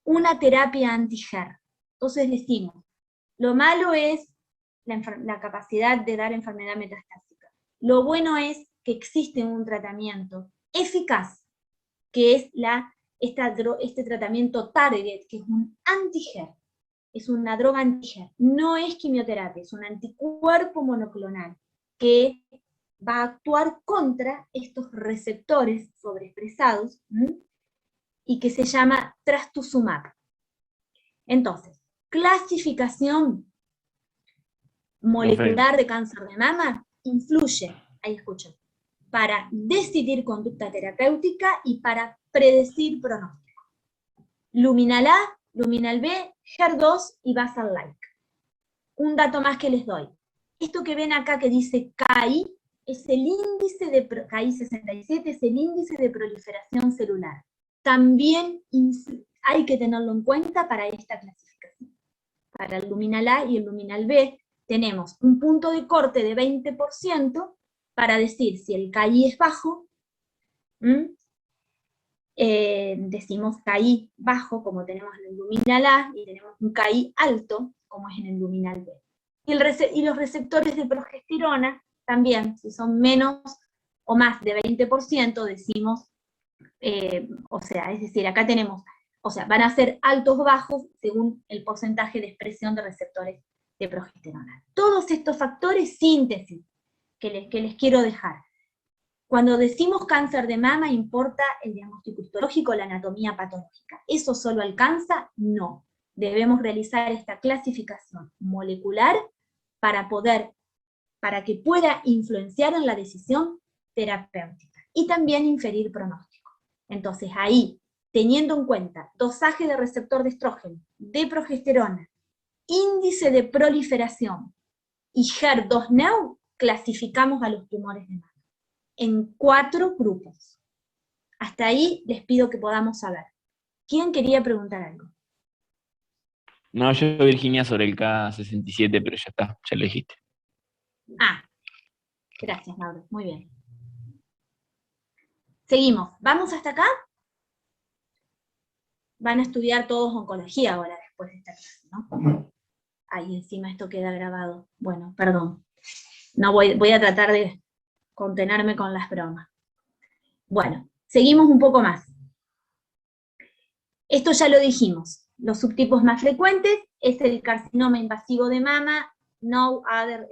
una terapia anti-HER. Entonces decimos, lo malo es la capacidad de dar enfermedad metastásica. Lo bueno es que existe un tratamiento eficaz, que es este tratamiento target, que es un anti-HER. Es una droga anti-HER, no es quimioterapia, es un anticuerpo monoclonal que va a actuar contra estos receptores sobreexpresados y que se llama trastuzumab. Entonces, clasificación molecular de cáncer de mama influye, ahí escucho, para decidir conducta terapéutica y para predecir pronóstico. Luminal A, luminal B, HER2 y basal-like. Un dato más que les doy. Esto que ven acá que dice KI, es el índice de KI 67, es el índice de proliferación celular. También hay que tenerlo en cuenta para esta clasificación. Para el luminal A y el luminal B tenemos un punto de corte de 20% para decir si el KI es bajo, decimos KI bajo, como tenemos en el luminal A, y tenemos un KI alto, como es en el luminal B. Y los receptores de progesterona, también, si son menos o más de 20%, decimos, o sea, es decir, acá tenemos, o sea, van a ser altos o bajos según el porcentaje de expresión de receptores de progesterona. Todos estos factores, síntesis, que les quiero dejar. Cuando decimos cáncer de mama, ¿importa el diagnóstico histológico, la anatomía patológica? ¿Eso solo alcanza? No. Debemos realizar esta clasificación molecular para que pueda influenciar en la decisión terapéutica y también inferir pronóstico. Entonces ahí, teniendo en cuenta dosaje de receptor de estrógeno, de progesterona, índice de proliferación y HER2-neu, clasificamos a los tumores de mama en 4 grupos. Hasta ahí les pido que podamos saber. ¿Quién quería preguntar algo? No, yo Virginia sobre el K67, pero ya está, ya lo dijiste. Ah, gracias, Mauro, muy bien. Seguimos, ¿vamos hasta acá? Van a estudiar todos oncología ahora después de esta clase, ¿no? Ahí encima esto queda grabado. Bueno, perdón. No voy a tratar de contenerme con las bromas. Bueno, seguimos un poco más. Esto ya lo dijimos. Los subtipos más frecuentes es el carcinoma invasivo de mama, no other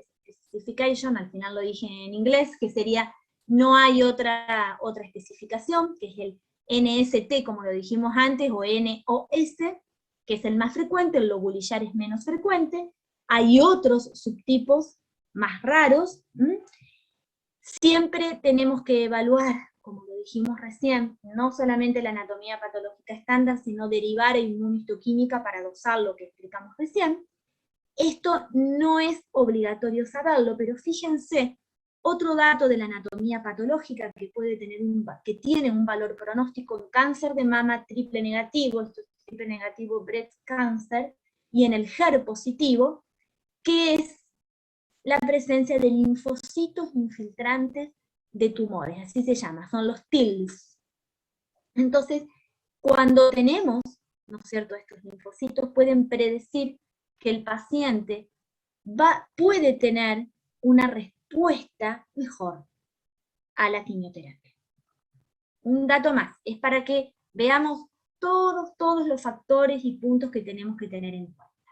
specification, al final lo dije en inglés, que sería no hay otra especificación, que es el NST, como lo dijimos antes, o NOS, que es el más frecuente, el lobulillar es menos frecuente. Hay otros subtipos más raros. Siempre tenemos que evaluar, como lo dijimos recién, no solamente la anatomía patológica estándar, sino derivar en inmunohistoquímica para dosar lo que explicamos recién. Esto no es obligatorio saberlo, pero fíjense, otro dato de la anatomía patológica que tiene un valor pronóstico en cáncer de mama triple negativo, esto es triple negativo breast cancer, y en el HER positivo, que es la presencia de linfocitos infiltrantes de tumores, así se llama, son los TILs. Entonces, cuando tenemos, ¿no es cierto?, estos linfocitos pueden predecir que el paciente puede tener una respuesta mejor a la quimioterapia. Un dato más, es para que veamos todos los factores y puntos que tenemos que tener en cuenta.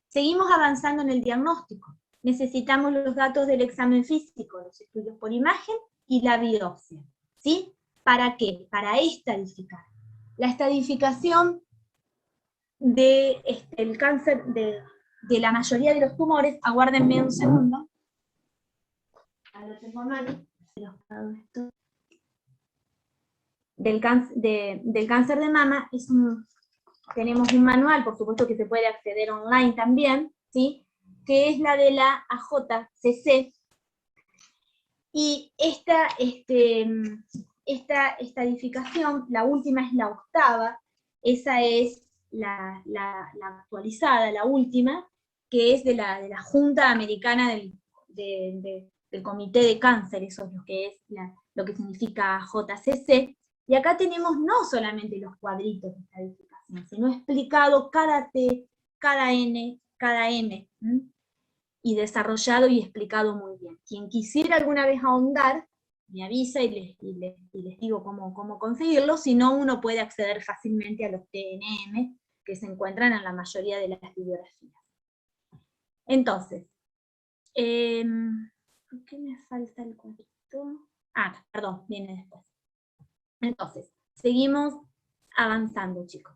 Seguimos avanzando en el diagnóstico. Necesitamos los datos del examen físico, los estudios por imagen y la biopsia. ¿Sí? ¿Para qué? Para estadificar. La estadificación del cáncer de la mayoría de los tumores, aguárdenme un segundo. Ahora tengo a mano, esto. Del cáncer de mama, tenemos un manual, por supuesto que se puede acceder online también, ¿sí? Que es la de la AJCC, y esta estadificación, la última es la octava, esa es la actualizada, la última, que es de la Junta Americana del Comité de Cáncer, eso es lo que es lo que significa JCC, y acá tenemos no solamente los cuadritos de estadificación, sino explicado cada T, cada N, cada M, y desarrollado y explicado muy bien. Quien quisiera alguna vez ahondar, me avisa y les digo cómo conseguirlo, si no uno puede acceder fácilmente a los TNM que se encuentran en la mayoría de las bibliografías. Entonces, ¿por qué me falta el cuadrito? Ah, perdón, viene después. Entonces, seguimos avanzando, chicos.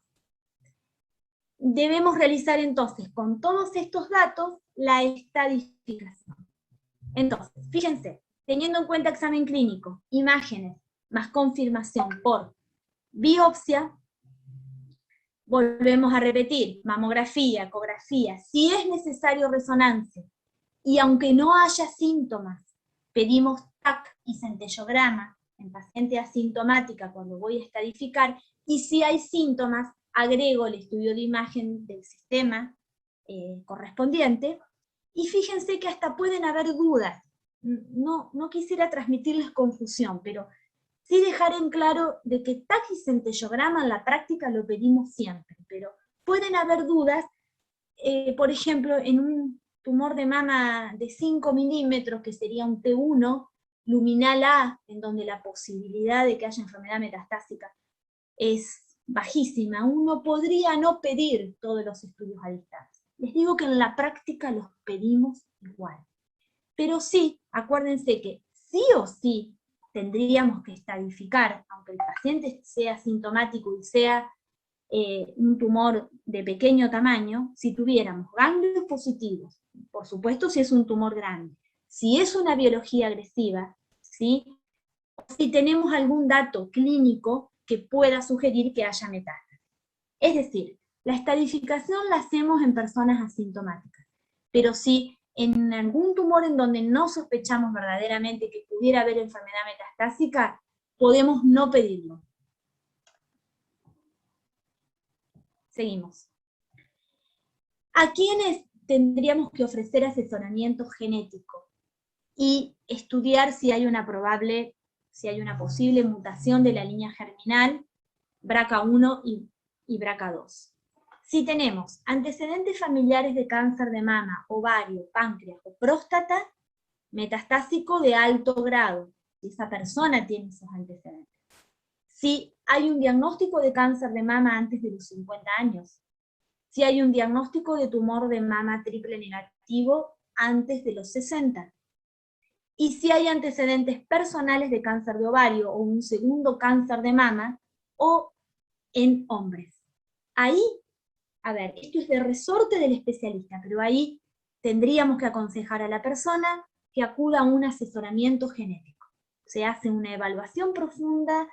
Debemos realizar entonces con todos estos datos la estadificación. Entonces, fíjense, teniendo en cuenta examen clínico, imágenes, más confirmación por biopsia, volvemos a repetir, mamografía, ecografía, si es necesario resonancia, y aunque no haya síntomas, pedimos TAC y centellograma en paciente asintomática cuando voy a estadificar, y si hay síntomas, agrego el estudio de imagen del sistema correspondiente, y fíjense que hasta pueden haber dudas. No quisiera transmitirles confusión, pero sí dejar en claro de que TAC y centellograma en la práctica lo pedimos siempre, pero pueden haber dudas, por ejemplo, en un tumor de mama de 5 milímetros, que sería un T1, luminal A, en donde la posibilidad de que haya enfermedad metastásica es bajísima, uno podría no pedir todos los estudios a distancia. Les digo que en la práctica los pedimos igual. Pero sí, acuérdense que sí o sí tendríamos que estadificar, aunque el paciente sea sintomático y sea un tumor de pequeño tamaño, si tuviéramos ganglios positivos, por supuesto si es un tumor grande, si es una biología agresiva, ¿sí? Si tenemos algún dato clínico que pueda sugerir que haya metástasis. Es decir, la estadificación la hacemos en personas asintomáticas, pero si en algún tumor en donde no sospechamos verdaderamente que pudiera haber enfermedad metastásica, podemos no pedirlo. Seguimos. ¿A quiénes tendríamos que ofrecer asesoramiento genético y estudiar si hay una posible mutación de la línea germinal BRCA1 y BRCA2? Si tenemos antecedentes familiares de cáncer de mama, ovario, páncreas o próstata, metastásico de alto grado, si esa persona tiene esos antecedentes. Si hay un diagnóstico de cáncer de mama antes de los 50 años, si hay un diagnóstico de tumor de mama triple negativo antes de los 60, y si hay antecedentes personales de cáncer de ovario o un segundo cáncer de mama, o en hombres. Ahí, a ver, esto es de resorte del especialista, pero ahí tendríamos que aconsejar a la persona que acuda a un asesoramiento genético. Se hace una evaluación profunda,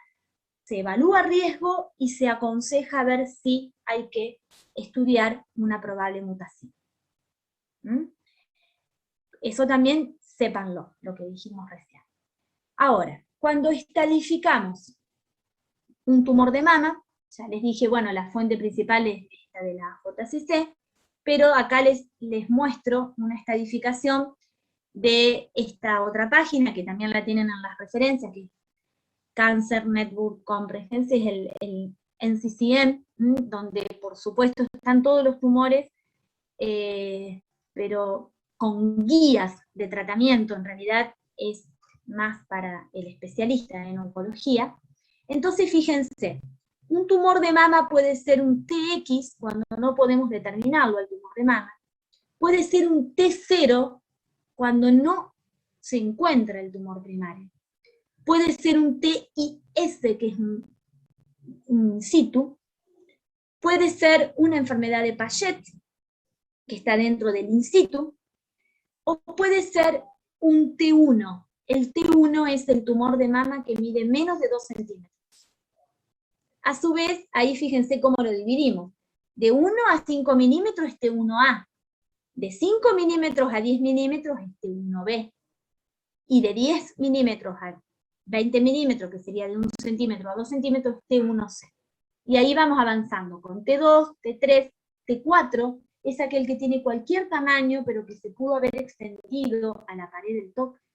se evalúa riesgo y se aconseja ver si hay que estudiar una probable mutación. Eso también sépanlo, lo que dijimos recién. Ahora, cuando estadificamos un tumor de mama, ya les dije, bueno, la fuente principal es esta de la JCC, pero acá les muestro una estadificación de esta otra página, que también la tienen en las referencias, que es Cancer Network Comprehensive, es el NCCN, donde por supuesto están todos los tumores, pero con guías de tratamiento, en realidad es más para el especialista en oncología. Entonces fíjense, un tumor de mama puede ser un TX cuando no podemos determinarlo, el tumor de mama, puede ser un T0 cuando no se encuentra el tumor primario, puede ser un TIS, que es un in situ, puede ser una enfermedad de Paget, que está dentro del in situ, o puede ser un T1, el T1 es el tumor de mama que mide menos de 2 centímetros. A su vez, ahí fíjense cómo lo dividimos. De 1 a 5 milímetros es T1A. De 5 milímetros a 10 milímetros es T1B. Y de 10 milímetros a 20 milímetros, que sería de 1 centímetro a 2 centímetros, T1C. Y ahí vamos avanzando con T2, T3, T4, es aquel que tiene cualquier tamaño, pero que se pudo haber extendido a la pared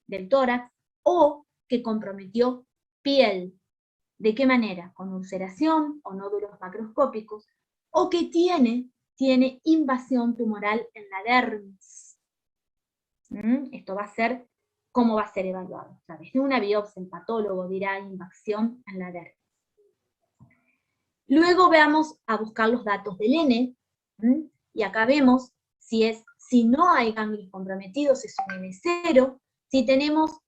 del tórax, o que comprometió piel. ¿De qué manera? Con ulceración o nódulos macroscópicos, o que tiene invasión tumoral en la dermis. Esto va a ser, ¿cómo va a ser evaluado? A través de una biopsia, el patólogo dirá invasión en la dermis. Luego vamos a buscar los datos del N, y acá vemos si no hay ganglios comprometidos, es un N0, si tenemos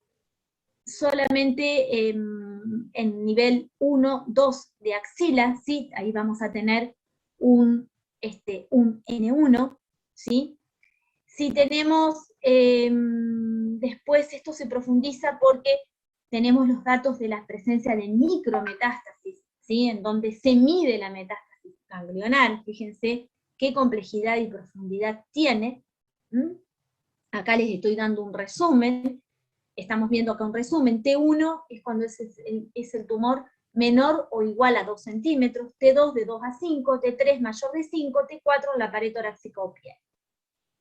solamente en nivel 1, 2 de axila, ¿sí? Ahí vamos a tener un N1, ¿sí? Si tenemos, después esto se profundiza porque tenemos los datos de la presencia de micrometástasis, ¿sí? En donde se mide la metástasis ganglionar, fíjense qué complejidad y profundidad tiene. Acá les estoy dando un resumen. Estamos viendo acá un resumen. T1 es cuando es el tumor menor o igual a 2 centímetros, T2 de 2 a 5, T3 mayor de 5, T4 en la pared torácica o piel.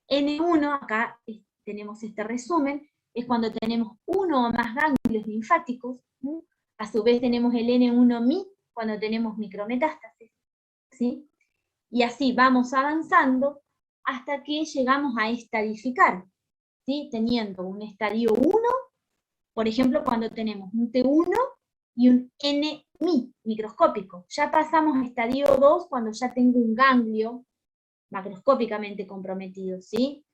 N1, acá tenemos este resumen, es cuando tenemos uno o más ganglios linfáticos, a su vez tenemos el N1-Mi cuando tenemos micrometástasis, ¿sí? Y así vamos avanzando hasta que llegamos a estadificar, ¿sí? Teniendo un estadio 1, por ejemplo, cuando tenemos un T1 y un N-Mi microscópico. Ya pasamos a estadio 2 cuando ya tengo un ganglio macroscópicamente comprometido, ¿sí?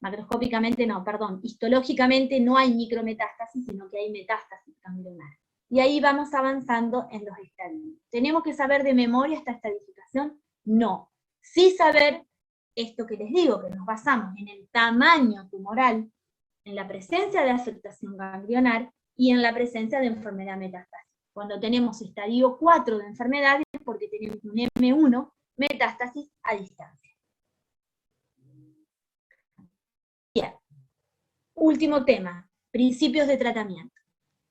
Macroscópicamente no, perdón, histológicamente no hay micrometástasis, sino que hay metástasis ganglionar. Y ahí vamos avanzando en los estadios. ¿Tenemos que saber de memoria esta estadificación? No. Sí saber esto que les digo, que nos basamos en el tamaño tumoral, en la presencia de afectación ganglionar y en la presencia de enfermedad metastásica. Cuando tenemos estadio 4 de enfermedad es porque tenemos un M1, metástasis a distancia. Bien. Último tema, principios de tratamiento.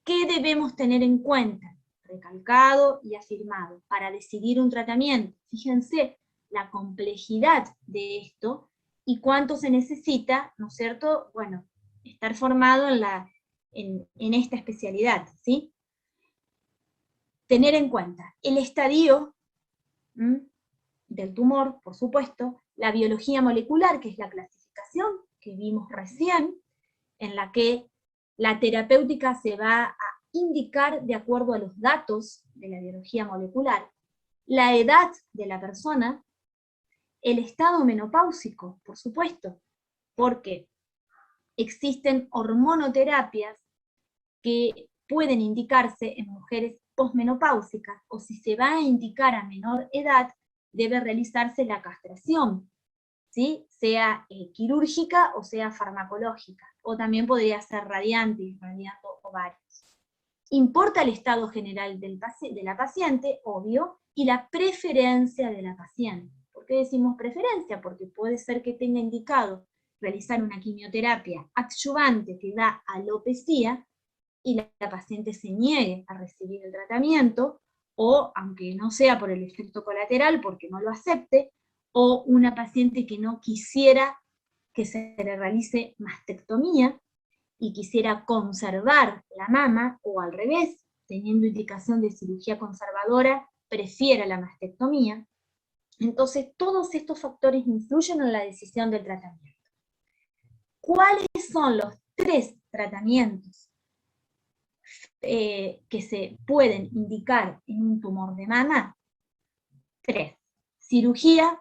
¿Qué debemos tener en cuenta? Recalcado y afirmado, para decidir un tratamiento. Fíjense la complejidad de esto y cuánto se necesita, ¿no es cierto? Bueno, estar formado en esta especialidad, ¿sí? Tener en cuenta el estadio del tumor, por supuesto, la biología molecular, que es la clasificación que vimos recién, en la que la terapéutica se va a indicar de acuerdo a los datos de la biología molecular, la edad de la persona, el estado menopáusico, por supuesto, porque existen hormonoterapias que pueden indicarse en mujeres posmenopáusicas, o si se va a indicar a menor edad, debe realizarse la castración, ¿sí? Sea quirúrgica o sea farmacológica, o también podría ser radiante, irradiando ovarios. Importa el estado general de la paciente, obvio, y la preferencia de la paciente. ¿Por qué decimos preferencia? Porque puede ser que tenga indicado realizar una quimioterapia adyuvante que da alopecia, y la paciente se niegue a recibir el tratamiento, o aunque no sea por el efecto colateral, porque no lo acepte, o una paciente que no quisiera que se le realice mastectomía, y quisiera conservar la mama, o al revés, teniendo indicación de cirugía conservadora, prefiera la mastectomía. Entonces todos estos factores influyen en la decisión del tratamiento. ¿Cuáles son los 3 tratamientos que se pueden indicar en un tumor de mama? 3. Cirugía,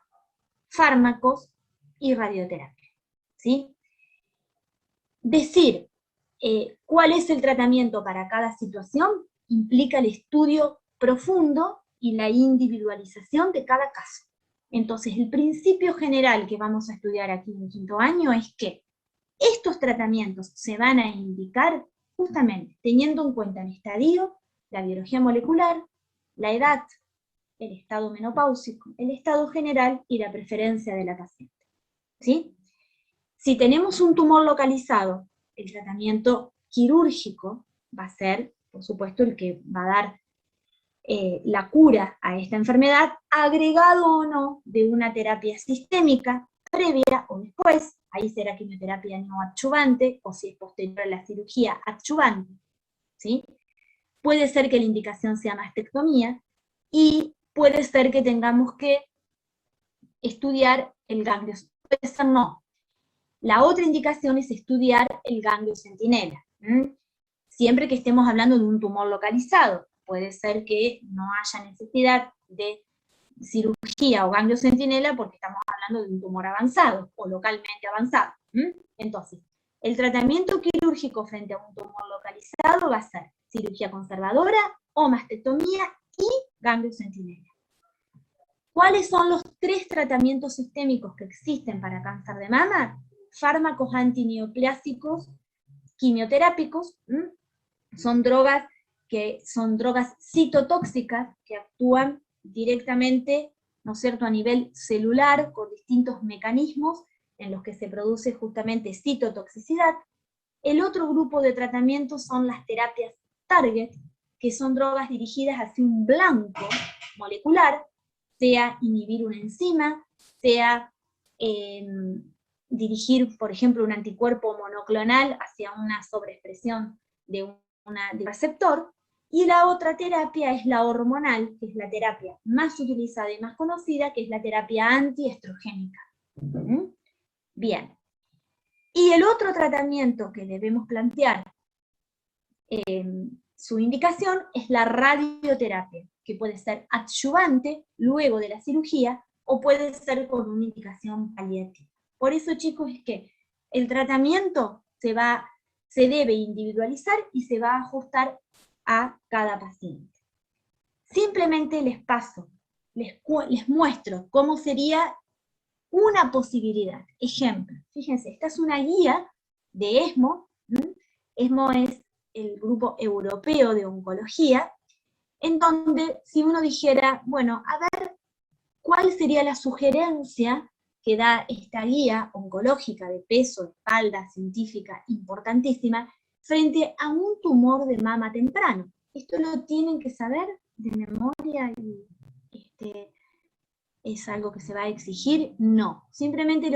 fármacos y radioterapia, ¿sí? Decir cuál es el tratamiento para cada situación implica el estudio profundo y la individualización de cada caso. Entonces, el principio general que vamos a estudiar aquí en quinto año es que estos tratamientos se van a indicar justamente teniendo en cuenta el estadio, la biología molecular, la edad, el estado menopáusico, el estado general y la preferencia de la paciente. ¿Sí? Si tenemos un tumor localizado, el tratamiento quirúrgico va a ser, por supuesto, el que va a dar la cura a esta enfermedad, agregado o no de una terapia sistémica, previa o después, ahí será quimioterapia neoadjuvante, o si es posterior a la cirugía, adjuvante, ¿sí? Puede ser que la indicación sea mastectomía, y puede ser que tengamos que estudiar el ganglio, puede ser no. La otra indicación es estudiar el ganglio centinela, siempre que estemos hablando de un tumor localizado. Puede ser que no haya necesidad de cirugía o ganglio centinela porque estamos hablando de un tumor avanzado o localmente avanzado. Entonces, el tratamiento quirúrgico frente a un tumor localizado va a ser cirugía conservadora o mastectomía y ganglio centinela. ¿Cuáles son los 3 tratamientos sistémicos que existen para cáncer de mama? Fármacos antineoplásicos quimioterápicos, son drogas citotóxicas que actúan directamente, ¿no es cierto?, a nivel celular, con distintos mecanismos en los que se produce justamente citotoxicidad. El otro grupo de tratamientos son las terapias target, que son drogas dirigidas hacia un blanco molecular, sea inhibir una enzima, sea dirigir, por ejemplo, un anticuerpo monoclonal hacia una sobreexpresión de un receptor, y la otra terapia es la hormonal, que es la terapia más utilizada y más conocida, que es la terapia antiestrogénica. Bien. Y el otro tratamiento que debemos plantear su indicación es la radioterapia, que puede ser adyuvante luego de la cirugía o puede ser con una indicación paliativa. Por eso, chicos, es que el tratamiento se debe individualizar y se va a ajustar a cada paciente. Simplemente les muestro cómo sería una posibilidad. Ejemplo, fíjense, esta es una guía de ESMO. ESMO es el grupo europeo de oncología, en donde si uno dijera, bueno, a ver, ¿cuál sería la sugerencia que da esta guía oncológica de peso, espalda, científica, importantísima, frente a un tumor de mama temprano? Esto lo tienen que saber de memoria y ¿es algo que se va a exigir? No. Simplemente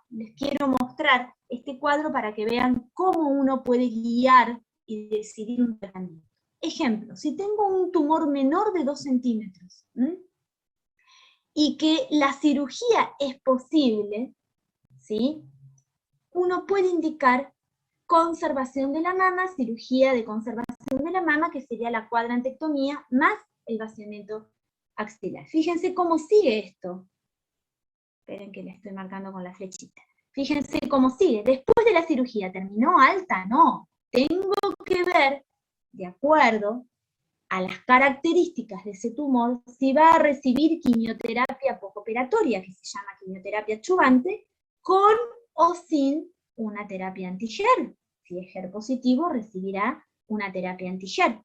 les quiero mostrar este cuadro para que vean cómo uno puede guiar y decidir un tratamiento. Ejemplo, si tengo un tumor menor de 2 centímetros, y que la cirugía es posible, ¿sí?, uno puede indicar conservación de la mama, cirugía de conservación de la mama, que sería la cuadrantectomía, más el vaciamiento axilar. Fíjense cómo sigue esto. Esperen que le estoy marcando con la flechita. Fíjense cómo sigue. Después de la cirugía, ¿terminó alta? No. Tengo que ver, de acuerdo a las características de ese tumor, si va a recibir quimioterapia postoperatoria, que se llama quimioterapia adyuvante, con o sin una terapia anti-HER. Si es HER positivo, recibirá una terapia anti-HER.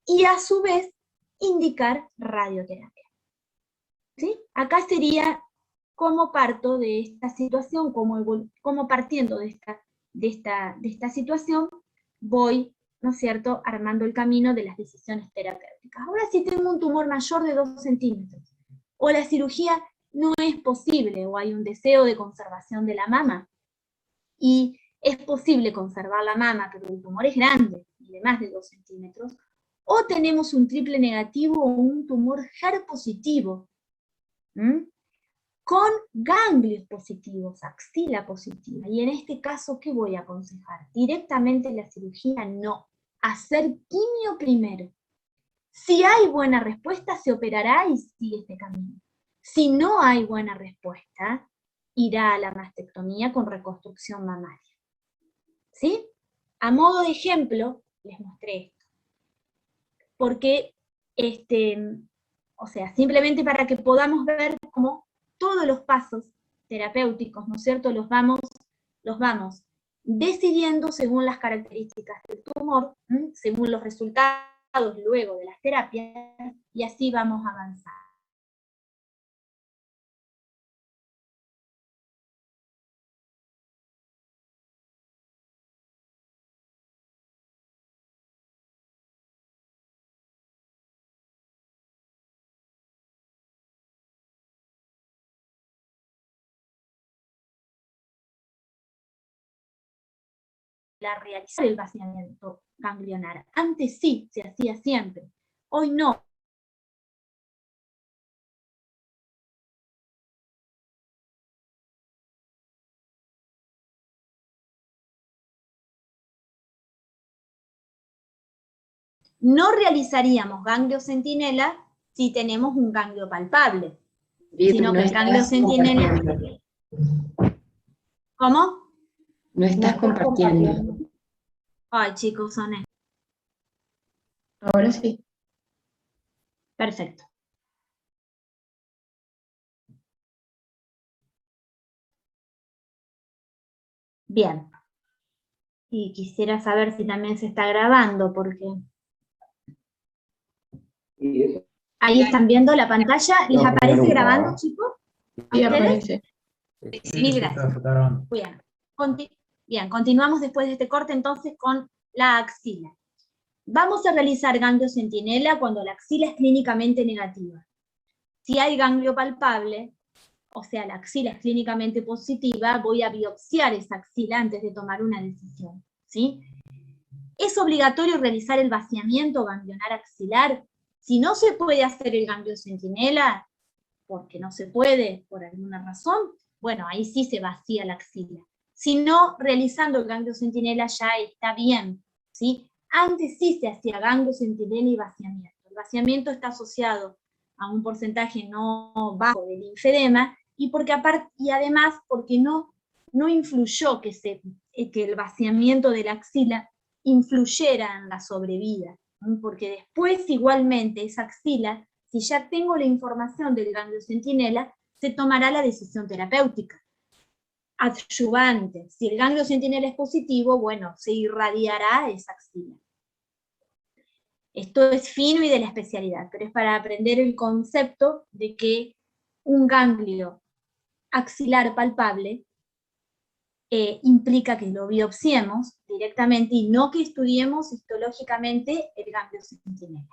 Y a su vez, indicar radioterapia. ¿Sí? Acá sería cómo parto de esta situación, cómo partiendo de esta situación, voy, ¿no es cierto?, armando el camino de las decisiones terapéuticas. Ahora, si tengo un tumor mayor de 2 centímetros, o la cirugía no es posible, o hay un deseo de conservación de la mama, y es posible conservar la mama, pero el tumor es grande, de más de 2 centímetros, o tenemos un triple negativo o un tumor HER positivo, con ganglios positivos, axila positiva. Y en este caso, ¿qué voy a aconsejar? Directamente la cirugía no. Hacer quimio primero. Si hay buena respuesta, se operará y sigue este camino. Si no hay buena respuesta, irá a la mastectomía con reconstrucción mamaria. ¿Sí? A modo de ejemplo, les mostré esto. Porque, o sea, simplemente para que podamos ver cómo todos los pasos terapéuticos, ¿no es cierto?, los vamos decidiendo según las características del tumor, según los resultados luego de las terapias, y así vamos a avanzar. Realizar el vaciamiento ganglionar. Antes sí, se hacía siempre. Hoy no. No realizaríamos ganglio centinela si tenemos un ganglio palpable. Sino que el ganglio centinela... ¿Cómo? No estás compartiendo. Ay, chicos, son... Ahora sí. Perfecto. Bien. Y quisiera saber si también se está grabando, porque... Ahí están viendo la pantalla. ¿Les aparece grabando, chicos? Sí, aparece. Mil gracias. Bien, continuamos después de este corte entonces con la axila. Vamos a realizar ganglio centinela cuando la axila es clínicamente negativa. Si hay ganglio palpable, o sea, la axila es clínicamente positiva, voy a biopsiar esa axila antes de tomar una decisión, ¿sí? Es obligatorio realizar el vaciamiento ganglionar axilar. Si no se puede hacer el ganglio centinela, porque no se puede, por alguna razón, bueno, ahí sí se vacía la axila. Si no, realizando el ganglio centinela ya está bien, ¿sí? Antes sí se hacía ganglio centinela y vaciamiento. El vaciamiento está asociado a un porcentaje no bajo de linfedema, y además porque no influyó que el vaciamiento de la axila influyera en la sobrevida, porque después igualmente esa axila, si ya tengo la información del ganglio centinela, se tomará la decisión terapéutica. Adyuvante, si el ganglio centinela es positivo, bueno, se irradiará esa axila. Esto es fino y de la especialidad, pero es para aprender el concepto de que un ganglio axilar palpable implica que lo biopsiemos directamente y no que estudiemos histológicamente el ganglio centinela.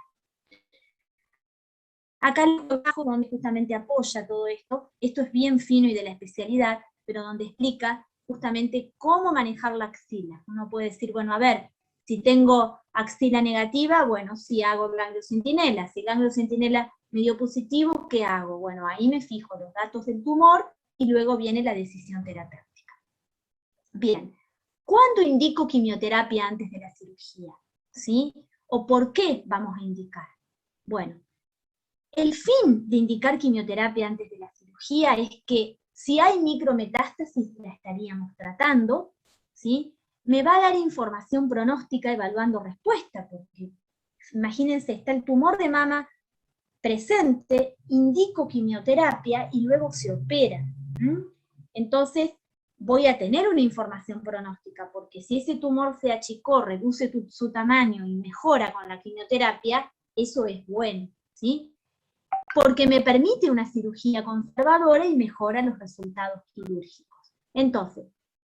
Acá abajo donde justamente apoya todo esto es bien fino y de la especialidad, pero donde explica justamente cómo manejar la axila. Uno puede decir, bueno, a ver, si tengo axila negativa, bueno, sí hago ganglio centinela. Si el ganglio centinela me dio positivo, ¿qué hago? Bueno, ahí me fijo los datos del tumor y luego viene la decisión terapéutica. Bien, ¿cuándo indico quimioterapia antes de la cirugía? ¿Sí? ¿O por qué vamos a indicar? Bueno, el fin de indicar quimioterapia antes de la cirugía es que si hay micrometástasis, la estaríamos tratando, ¿sí? Me va a dar información pronóstica evaluando respuesta, porque imagínense, está el tumor de mama presente, indico quimioterapia y luego se opera. Entonces, voy a tener una información pronóstica, porque si ese tumor se achicó, reduce su tamaño y mejora con la quimioterapia, eso es bueno, ¿sí? Porque me permite una cirugía conservadora y mejora los resultados quirúrgicos. Entonces,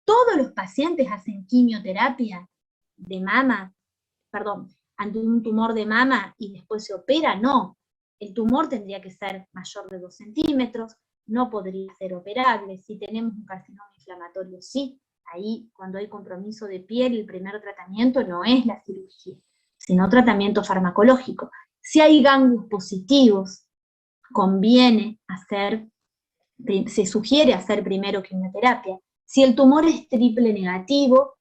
¿todos los pacientes hacen quimioterapia de mama, ante un tumor de mama y después se opera? No. El tumor tendría que ser mayor de 2 centímetros, no podría ser operable. Si tenemos un carcinoma inflamatorio, sí. Ahí, cuando hay compromiso de piel, el primer tratamiento no es la cirugía, sino tratamiento farmacológico. Si hay ganglios positivos, se sugiere hacer primero quimioterapia. Si el tumor es triple negativo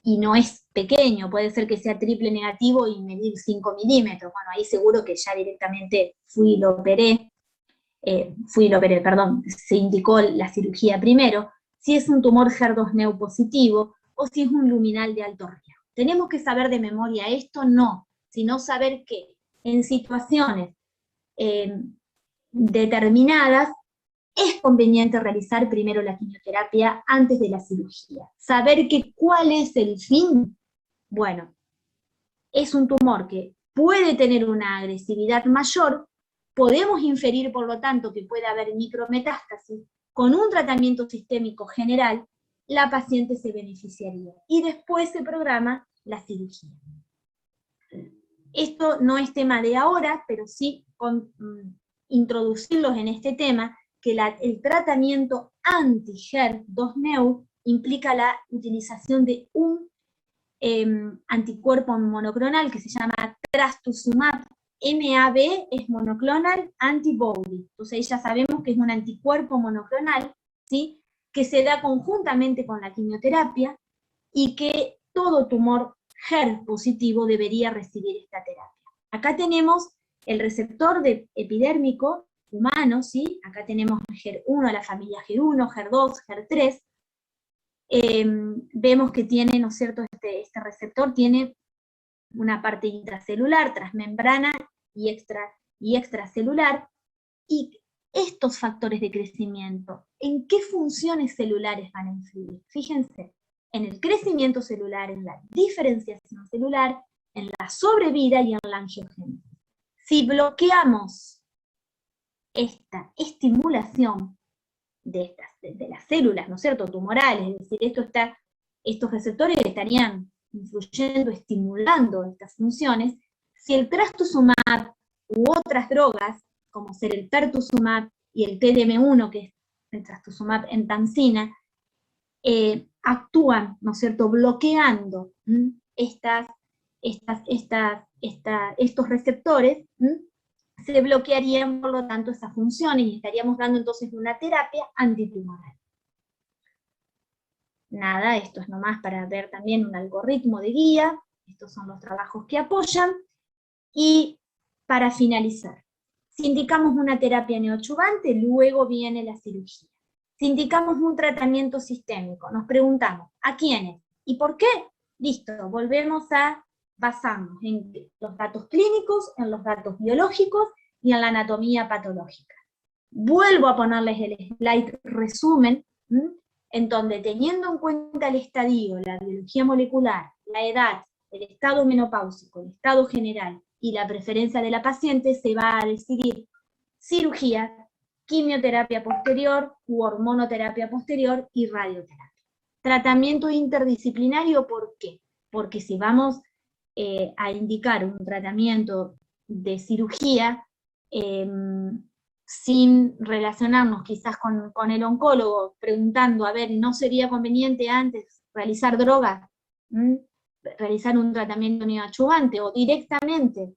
y no es pequeño, puede ser que sea triple negativo y medir 5 milímetros, bueno, ahí seguro que ya directamente fui y lo operé, se indicó la cirugía primero. Si es un tumor HER2 positivo o si es un luminal de alto riesgo. ¿Tenemos que saber de memoria esto? No, sino saber que en situaciones determinadas es conveniente realizar primero la quimioterapia antes de la cirugía. Saber cuál es el fin. Bueno, es un tumor que puede tener una agresividad mayor, podemos inferir, por lo tanto, que puede haber micrometástasis. Con un tratamiento sistémico general, la paciente se beneficiaría. Y después se programa la cirugía. Esto no es tema de ahora, pero sí introducirlos en este tema, que el tratamiento anti-HER2-Neu implica la utilización de un anticuerpo monoclonal que se llama trastuzumab. MAB es monoclonal antibody. Entonces ya sabemos que es un anticuerpo monoclonal, ¿sí?, que se da conjuntamente con la quimioterapia y que todo tumor HER positivo debería recibir esta terapia. Acá tenemos el receptor epidérmico humano, ¿sí? Acá tenemos HER1, la familia HER1, HER2, HER3. Vemos que tiene, ¿no es cierto?, este receptor tiene una parte intracelular, transmembrana y extracelular, y estos factores de crecimiento, ¿en qué funciones celulares van a influir? Fíjense, en el crecimiento celular, en la diferenciación celular, en la sobrevida y en la angiogénesis. Si bloqueamos esta estimulación de las células, ¿no es cierto?, tumorales, es decir, estos receptores estarían influyendo, estimulando estas funciones, si el trastuzumab u otras drogas, como ser el pertuzumab y el TDM1, que es el trastuzumab en tansina, actúan, ¿no es cierto?, bloqueando estos receptores, se bloquearían, por lo tanto, esas funciones y estaríamos dando entonces una terapia antitumoral. Nada, esto es nomás para ver también un algoritmo de guía, estos son los trabajos que apoyan, y para finalizar, si indicamos una terapia neoadyuvante, luego viene la cirugía. Si indicamos un tratamiento sistémico, nos preguntamos, ¿a quiénes? ¿Y por qué? Listo, volvemos a basarnos en los datos clínicos, en los datos biológicos y en la anatomía patológica. Vuelvo a ponerles el slide resumen, en donde teniendo en cuenta el estadio, la biología molecular, la edad, el estado menopáusico, el estado general y la preferencia de la paciente, se va a decidir cirugía, quimioterapia posterior u hormonoterapia posterior y radioterapia. Tratamiento interdisciplinario, ¿por qué? Porque si vamos a indicar un tratamiento de cirugía, sin relacionarnos quizás con el oncólogo, preguntando, a ver, ¿no sería conveniente antes realizar drogas? Realizar un tratamiento neoadyuvante, o directamente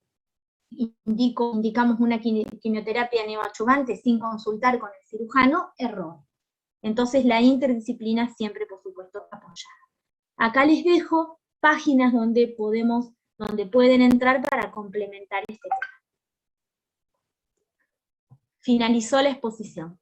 indicamos una quimioterapia neoadyuvante sin consultar con el cirujano, error. Entonces la interdisciplina siempre, por supuesto, apoyada. Acá les dejo páginas donde pueden entrar para complementar este tema. Finalizó la exposición.